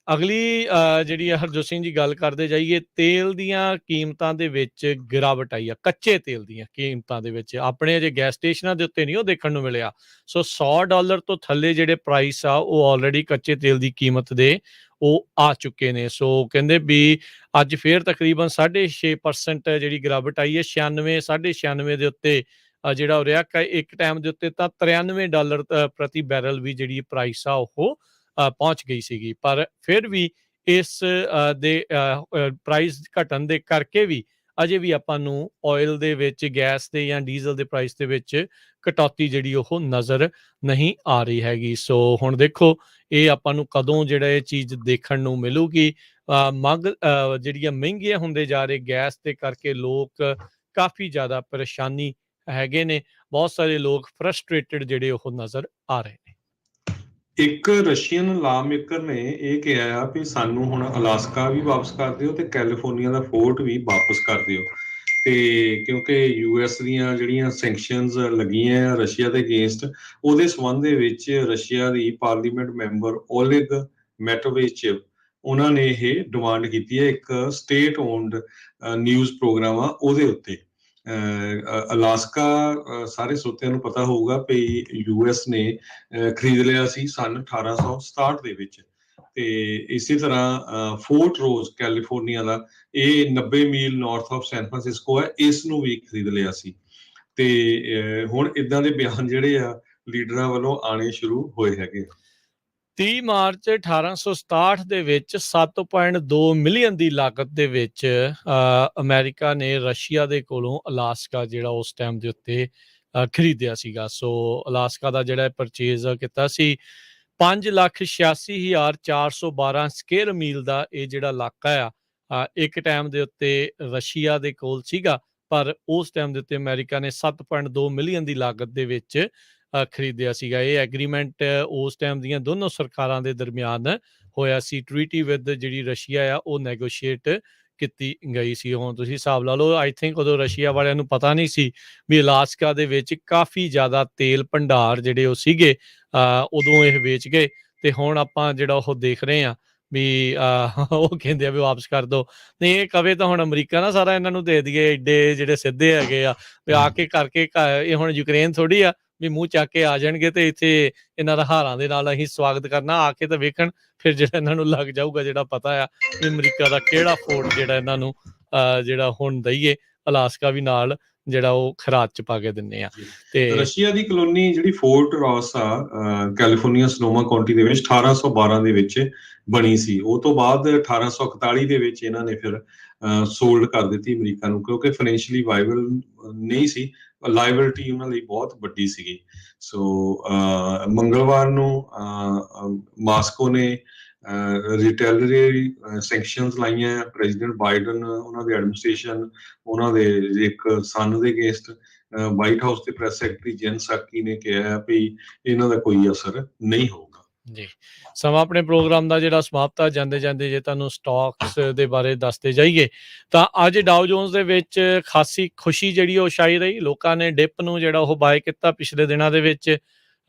ਅਗਲੀ ਜਿਹੜੀ ਆ ਹਰਜੋਤ ਸਿੰਘ ਜੀ ਗੱਲ ਕਰਦੇ ਜਾਈਏ, ਤੇਲ ਦੀਆਂ ਕੀਮਤਾਂ ਦੇ ਵਿੱਚ ਗਿਰਾਵਟ ਆਈ ਆ। ਕੱਚੇ ਤੇਲ ਦੀਆਂ ਕੀਮਤਾਂ ਦੇ ਵਿੱਚ ਆਪਣੇ ਅਜੇ ਗੈਸ ਸਟੇਸ਼ਨਾਂ ਦੇ ਉੱਤੇ ਨਹੀਂ ਉਹ ਦੇਖਣ ਨੂੰ ਮਿਲਿਆ। ਸੋ $100 ਤੋਂ ਥੱਲੇ ਜਿਹੜੇ ਪ੍ਰਾਈਸ ਆ ਉਹ ਆਲਰੇਡੀ ਕੱਚੇ ਤੇਲ ਦੀ ਕੀਮਤ ਦੇ ਉਹ ਆ ਚੁੱਕੇ ਨੇ। ਸੋ ਕਹਿੰਦੇ ਵੀ ਅੱਜ ਫੇਰ ਤਕਰੀਬਨ 6.5% ਜਿਹੜੀ ਗਿਰਾਵਟ ਆਈ ਹੈ। 96 ਦੇ ਉੱਤੇ ਜਿਹੜਾ ਹੋ ਰਿਹਾ ਇੱਕ ਟਾਈਮ ਦੇ ਉੱਤੇ ਤਾਂ $93 ਪ੍ਰਤੀ ਬੈਰਲ ਵੀ ਜਿਹੜੀ ਪ੍ਰਾਈਸ ਆ ਉਹ ਪਹੁੰਚ ਗਈ ਸੀਗੀ। ਪਰ ਫਿਰ ਵੀ ਇਸ ਦੇ ਪ੍ਰਾਈਸ ਘਟਣ ਦੇ ਕਰਕੇ ਵੀ ਅਜੇ ਵੀ ਆਪਾਂ ਨੂੰ ਆਇਲ ਦੇ ਵਿੱਚ, ਗੈਸ ਦੇ ਜਾਂ ਡੀਜ਼ਲ ਦੇ ਪ੍ਰਾਈਸ ਦੇ ਵਿੱਚ ਕਟੌਤੀ ਜਿਹੜੀ ਉਹ ਨਜ਼ਰ ਨਹੀਂ ਆ ਰਹੀ ਹੈਗੀ। ਸੋ ਹੁਣ ਦੇਖੋ ਇਹ ਆਪਾਂ ਨੂੰ ਕਦੋਂ ਜਿਹੜਾ ਇਹ ਚੀਜ਼ ਦੇਖਣ ਨੂੰ ਮਿਲੂਗੀ। ਮੰਗ ਜਿਹੜੀਆਂ ਮਹਿੰਗੀਆਂ ਹੁੰਦੇ ਜਾ ਰਹੇ ਗੈਸ ਦੇ ਕਰਕੇ ਲੋਕ ਕਾਫੀ ਜ਼ਿਆਦਾ ਪਰੇਸ਼ਾਨੀ ਹੈਗੇ ਨੇ। ਬਹੁਤ ਸਾਰੇ ਲੋਕ ਫਰਸਟ੍ਰੇਟਡ ਜਿਹੜੇ ਉਹ ਨਜ਼ਰ ਆ ਰਹੇ ਨੇ। ਇੱਕ ਰਸ਼ੀਅਨ ਲਾ ਮੇਕਰ ਨੇ ਇਹ ਕਿਹਾ ਆ ਵੀ ਸਾਨੂੰ ਹੁਣ ਅਲਾਸਕਾ ਵੀ ਵਾਪਸ ਕਰ ਦਿਓ ਤੇ ਕੈਲੀਫੋਰਨੀਆ ਦਾ ਫੋਰਟ ਵੀ ਵਾਪਸ ਕਰ ਦਿਓ। ਤੇ ਕਿਉਂਕਿ ਯੂਐਸ ਦੀਆਂ ਜਿਹੜੀਆਂ ਸੈਂਕਸ਼ਨਸ ਲੱਗੀਆਂ ਆ ਰਸ਼ੀਆ ਦੇ ਅਗੇਂਸਟ, ਉਹਦੇ ਸੰਬੰਧ ਦੇ ਵਿੱਚ ਰਸ਼ੀਆ ਦੀ ਪਾਰਲੀਮੈਂਟ ਮੈਂਬਰ ਓਲੇਗ ਮੈਟੋਵੇਚੇਵ ਉਹਨਾਂ ਨੇ ਇਹ ਡਿਮਾਂਡ ਕੀਤੀ ਹੈ ਇੱਕ ਸਟੇਟ ਓਨਡ ਨਿਊਜ਼ ਪ੍ਰੋਗਰਾਮ ਆ ਉਹਦੇ ਉੱਤੇ। ਅਲਾਸਕਾ ਸਾਰੇ ਸਰੋਤਿਆਂ ਨੂੰ ਪਤਾ ਹੋਊਗਾ ਵੀ ਯੂਐਸ ਨੇ ਖਰੀਦ ਲਿਆ ਸੀ ਸੰਨ 1867 ਦੇ ਵਿੱਚ। ਤੇ ਇਸੇ ਤਰ੍ਹਾਂ ਫੋਰਟ ਰੋਜ਼ ਕੈਲੀਫੋਰਨੀਆ ਦਾ, ਇਹ 90 ਮੀਲ ਨਾਰਥ ਆਫ ਸੈਨ ਫਰਾਂਸਿਸਕੋ ਹੈ, ਇਸ ਨੂੰ ਵੀ ਖਰੀਦ ਲਿਆ ਸੀ। ਤੇ ਹੁਣ ਇਦਾਂ ਦੇ ਬਿਆਨ ਜਿਹੜੇ ਆ ਲੀਡਰਾਂ ਵੱਲੋਂ ਆਣੇ ਸ਼ੁਰੂ ਹੋਏ ਹੈਗੇ। 30 ਮਾਰਚ 1867 ਦੇ ਵਿੱਚ 7.2 ਮਿਲੀਅਨ ਦੀ ਲਾਗਤ ਦੇ ਵਿੱਚ ਅਮਰੀਕਾ ਨੇ ਰਸ਼ੀਆ ਦੇ ਕੋਲੋਂ ਅਲਾਸਕਾ ਜਿਹੜਾ ਉਸ ਟਾਈਮ ਦੇ ਉੱਤੇ ਖਰੀਦਿਆ ਸੀਗਾ। ਸੋ ਅਲਾਸਕਾ ਦਾ ਜਿਹੜਾ ਪਰਚੇਜ਼ ਕੀਤਾ ਸੀ 5,86,412 ਸਕੁਅਰ ਮੀਲ ਦਾ ਇਹ ਜਿਹੜਾ ਇਲਾਕਾ ਆ ਇੱਕ ਟਾਈਮ ਦੇ ਉੱਤੇ ਰਸ਼ੀਆ ਦੇ ਕੋਲ ਸੀਗਾ, ਪਰ ਉਸ ਟਾਈਮ ਦੇ ਉੱਤੇ ਅਮਰੀਕਾ ਨੇ 7.2 ਮਿਲੀਅਨ ਦੀ ਲਾਗਤ ਦੇ ਵਿੱਚ ਖਰੀਦਿਆ ਸੀਗਾ। ਇਹ ਐਗਰੀਮੈਂਟ ਉਸ ਟਾਈਮ ਦੀਆਂ ਦੋਨੋਂ ਸਰਕਾਰਾਂ ਦੇ ਦਰਮਿਆਨ ਹੋਇਆ ਸੀ। ਟ੍ਰੀਟੀ ਵਿਦ ਜਿਹੜੀ ਰਸ਼ੀਆ ਆ ਉਹ ਨੈਗੋਸ਼ੀਏਟ ਕੀਤੀ ਗਈ ਸੀ। ਹੁਣ ਤੁਸੀਂ ਹਿਸਾਬ ਲਾ ਲਓ, ਆਈ ਥਿੰਕ ਉਦੋਂ ਰਸ਼ੀਆ ਵਾਲਿਆਂ ਨੂੰ ਪਤਾ ਨਹੀਂ ਸੀ ਵੀ ਅਲਾਸਕਾ ਦੇ ਵਿੱਚ ਕਾਫੀ ਜ਼ਿਆਦਾ ਤੇਲ ਭੰਡਾਰ ਜਿਹੜੇ ਉਹ ਸੀਗੇ, ਉਦੋਂ ਇਹ ਵੇਚ ਗਏ। ਤੇ ਹੁਣ ਆਪਾਂ ਜਿਹੜਾ ਉਹ ਦੇਖ ਰਹੇ ਹਾਂ ਵੀ ਉਹ ਕਹਿੰਦੇ ਆ ਵੀ ਵਾਪਸ ਕਰ ਦਿਓ। ਨਹੀਂ, ਇਹ ਕਵੇ ਤਾਂ ਹੁਣ ਅਮਰੀਕਾ ਨਾ ਸਾਰਾ ਇਹਨਾਂ ਨੂੰ ਦੇ ਦਈਏ, ਏਡੇ ਜਿਹੜੇ ਸਿੱਧੇ ਹੈਗੇ ਆ ਵੀ ਆ ਕੇ ਕਰਕੇ ਇਹ ਹੁਣ ਯੂਕਰੇਨ ਥੋੜੀ ਆ ਵੀ ਮੂੰਹ ਚੱਕ ਕੇ ਆ ਜਾਣਗੇ ਤੇ ਇੱਥੇ ਇਹਨਾਂ ਦਾ ਹਾਰਾਂ ਦੇ ਨਾਲ ਅਸੀਂ ਸਵਾਗਤ ਕਰਨਾ। ਆ ਕੇ ਤਾਂ ਵੇਖਣ ਫਿਰ ਜਿਹੜਾ ਇਹਨਾਂ ਨੂੰ ਲੱਗ ਜਾਊਗਾ ਜਿਹੜਾ ਪਤਾ ਆ ਵੀ ਅਮਰੀਕਾ ਦਾ ਕਿਹੜਾ ਫੋਰਟ ਜਿਹੜਾ ਇਹਨਾਂ ਨੂੰ ਜਿਹੜਾ ਹੁਣ ਦਈਏ, ਅਲਾਸਕਾ ਵੀ ਨਾਲ ਜਿਹੜਾ ਉਹ ਖਰਾਤ ਚ ਪਾ ਕੇ ਦਿੰਨੇ ਆ। ਤੇ ਰਸ਼ੀਆ ਦੀ ਕਲੋਨੀ ਜਿਹੜੀ ਫੋਰਟ ਰੌਸ ਆ ਕੈਲੀਫੋਰਨੀਆ ਸਨੋਮਾ ਕਾਉਂਟੀ ਦੇ ਵਿੱਚ 1812 ਦੇ ਵਿੱਚ ਬਣੀ ਸੀ। ਉਹ ਤੋਂ ਬਾਅਦ 1841 ਦੇ ਵਿੱਚ ਇਹਨਾਂ ਨੇ ਫਿਰ ਸੋਲਡ ਕਰ ਦਿੱਤੀ ਅਮਰੀਕਾ ਨੂੰ, ਕਿਉਂਕਿ ਫਾਈਨੈਂਸ਼ੀਅਲੀ ਵਾਇਬਲ ਨਹੀਂ ਸੀ, ਲਾਇਬਿਲਿਟੀ ਉਹਨਾਂ ਲਈ ਬਹੁਤ ਵੱਡੀ ਸੀਗੀ। ਸੋ ਮੰਗਲਵਾਰ ਨੂੰ ਮਾਸਕੋ ਨੇ ਰਿਟੈਲੀਟਰੀ ਸੈਂਕਸ਼ਨਸ ਲਾਈਆਂ ਪ੍ਰੈਜ਼ੀਡੈਂਟ ਬਾਈਡਨ, ਉਹਨਾਂ ਦੀ ਐਡਮਿਨਿਸਟ੍ਰੇਸ਼ਨ, ਉਹਨਾਂ ਦੇ ਇੱਕ ਸਨ ਦੇ ਅਗੇਂਸਟ। ਵਾਈਟ ਹਾਊਸ ਦੇ ਪ੍ਰੈਸ ਸੈਕਟਰੀ ਜੈਨ ਸਾਕੀ ਨੇ ਕਿਹਾ ਵੀ ਇਹਨਾਂ ਦਾ ਕੋਈ ਅਸਰ ਨਹੀਂ ਹੋਊਗਾ। ਜੀ, ਸਮਾਂ ਆਪਣੇ ਪ੍ਰੋਗਰਾਮ ਦਾ ਜਿਹੜਾ ਸਮਾਪਤ ਆ, ਜਾਂਦੇ ਜਾਂਦੇ ਜੇ ਤੁਹਾਨੂੰ ਸਟਾਕਸ ਦੇ ਬਾਰੇ ਦੱਸਦੇ ਜਾਈਏ ਤਾਂ ਅੱਜ ਡਾਓ ਜੋਨਸ ਦੇ ਵਿੱਚ ਖਾਸੀ ਖੁਸ਼ੀ ਜਿਹੜੀ ਉਹ ਛਾਈ ਰਹੀ। ਲੋਕਾਂ ਨੇ ਡਿਪ ਨੂੰ ਜਿਹੜਾ ਉਹ ਬਾਏ ਕੀਤਾ ਪਿਛਲੇ ਦਿਨਾਂ ਦੇ ਵਿੱਚ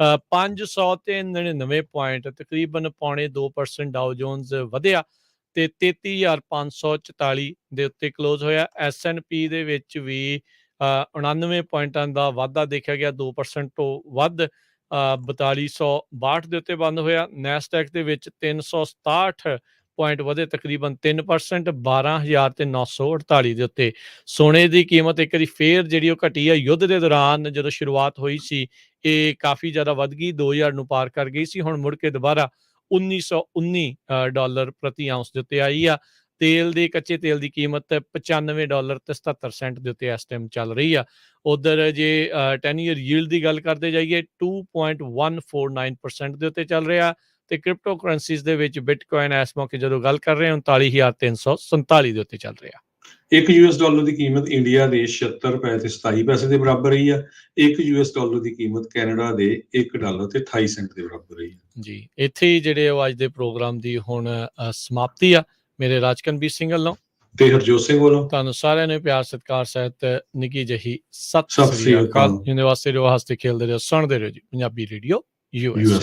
599 ਪੁਆਇੰਟ, ਤਕਰੀਬਨ 0.25% ਡਾਓ ਜੋਨਸ ਵਧਿਆ ਤੇ 33,544 ਦੇ ਉੱਤੇ ਕਲੋਜ਼ ਹੋਇਆ। S&P ਦੇ ਵਿੱਚ ਵੀ 99 ਪੁਆਇੰਟਾਂ ਦਾ ਵਾਧਾ ਦੇਖਿਆ ਗਿਆ, 2% ਤੋਂ ਵੱਧ 4262 ਦੇ ਉੱਤੇ ਬੰਦ ਹੋਇਆ। ਨੈਸਡੈਕ ਦੇ ਵਿੱਚ 367 ਪੁਆਇੰਟ ਵਧੇ, ਤਕਰੀਬਨ 3%, 12,948 ਦੇ ਉੱਤੇ। ਸੋਨੇ ਦੀ ਕੀਮਤ ਇੱਕ ਵਾਰੀ ਫੇਰ ਜਿਹੜੀ ਉਹ ਘਟੀ ਆ। ਯੁੱਧ ਦੇ ਦੌਰਾਨ ਜਦੋਂ ਸ਼ੁਰੂਆਤ ਹੋਈ ਸੀ ਇਹ ਕਾਫੀ ਜ਼ਿਆਦਾ ਵੱਧ ਗਈ, 2000 ਨੂੰ ਪਾਰ ਕਰ ਗਈ ਸੀ, ਹੁਣ ਮੁੜ ਕੇ ਦੁਬਾਰਾ $1919 ਪ੍ਰਤੀ ਆਉਂਸ ਦੇ ਉੱਤੇ ਆਈ ਆ। ਤੇਲ ਦੀ, ਕੱਚੇ ਤੇਲ ਦੀ ਕੀਮਤ $95 ਤੇ 77 ਸੈਂਟ ਦੇ ਉੱਤੇ ਇਸ ਟਾਈਮ ਚੱਲ ਰਹੀ ਆ। ਉਧਰ ਜੇ 10 ਈਅਰ ਯੀਲਡ ਦੀ ਗੱਲ ਕਰਦੇ ਜਾਈਏ 2.149% ਦੇ ਉੱਤੇ ਚੱਲ ਰਿਹਾ ਤੇ ਕ੍ਰਿਪਟੋ ਕਰੰਸੀਜ਼ ਦੇ ਵਿੱਚ ਬਿਟਕੋਇਨ ਇਸ ਮੌਕੇ ਜਦੋਂ ਗੱਲ ਕਰ ਰਹੇ ਹਾਂ 39,347 ਦੇ ਉੱਤੇ ਚੱਲ ਰਿਹਾ। ਇੱਕ $1 ਦੀ ਕੀਮਤ ਇੰਡੀਆ ਦੇ 76 ਰੁਪਏ ਤੇ 27 ਪੈਸੇ ਦੇ ਬਰਾਬਰ ਰਹੀ ਆ। ਇੱਕ $1 ਦੀ ਕੀਮਤ ਕੈਨੇਡਾ ਦੇ $1 ਤੇ 28 ਸੈਂਟ ਦੇ ਬਰਾਬਰ ਰਹੀ ਆ। ਜੀ, ਇੱਥੇ ਹੀ ਜਿਹੜੇ ਉਹ ਅੱਜ ਦੇ ਪ੍ਰੋਗਰਾਮ ਦੀ ਹੁਣ ਸਮਾਪਤੀ ਆ। ਮੇਰੇ ਰਾਜਕਨਵੀਰ ਸਿੰਘ ਵੱਲੋਂ ਤੇ ਹਰਜੋਤ ਸਿੰਘ ਵੱਲੋਂ ਤੁਹਾਨੂੰ ਸਾਰਿਆਂ ਨੂੰ ਪਿਆਰ ਸਤਿਕਾਰ ਸਹਿਤ ਨਿੱਕੀ ਜਿਹੀ ਸਤਿ ਸ੍ਰੀ ਅਕਾਲ। ਜਿਹਦੇ ਵਾਸਤੇ ਰਹੋ, ਹੱਸਦੇ ਖੇਲਦੇ ਰਹੋ, ਸੁਣਦੇ ਰਹੋ ਜੀ ਪੰਜਾਬੀ ਰੇਡੀਓ USA।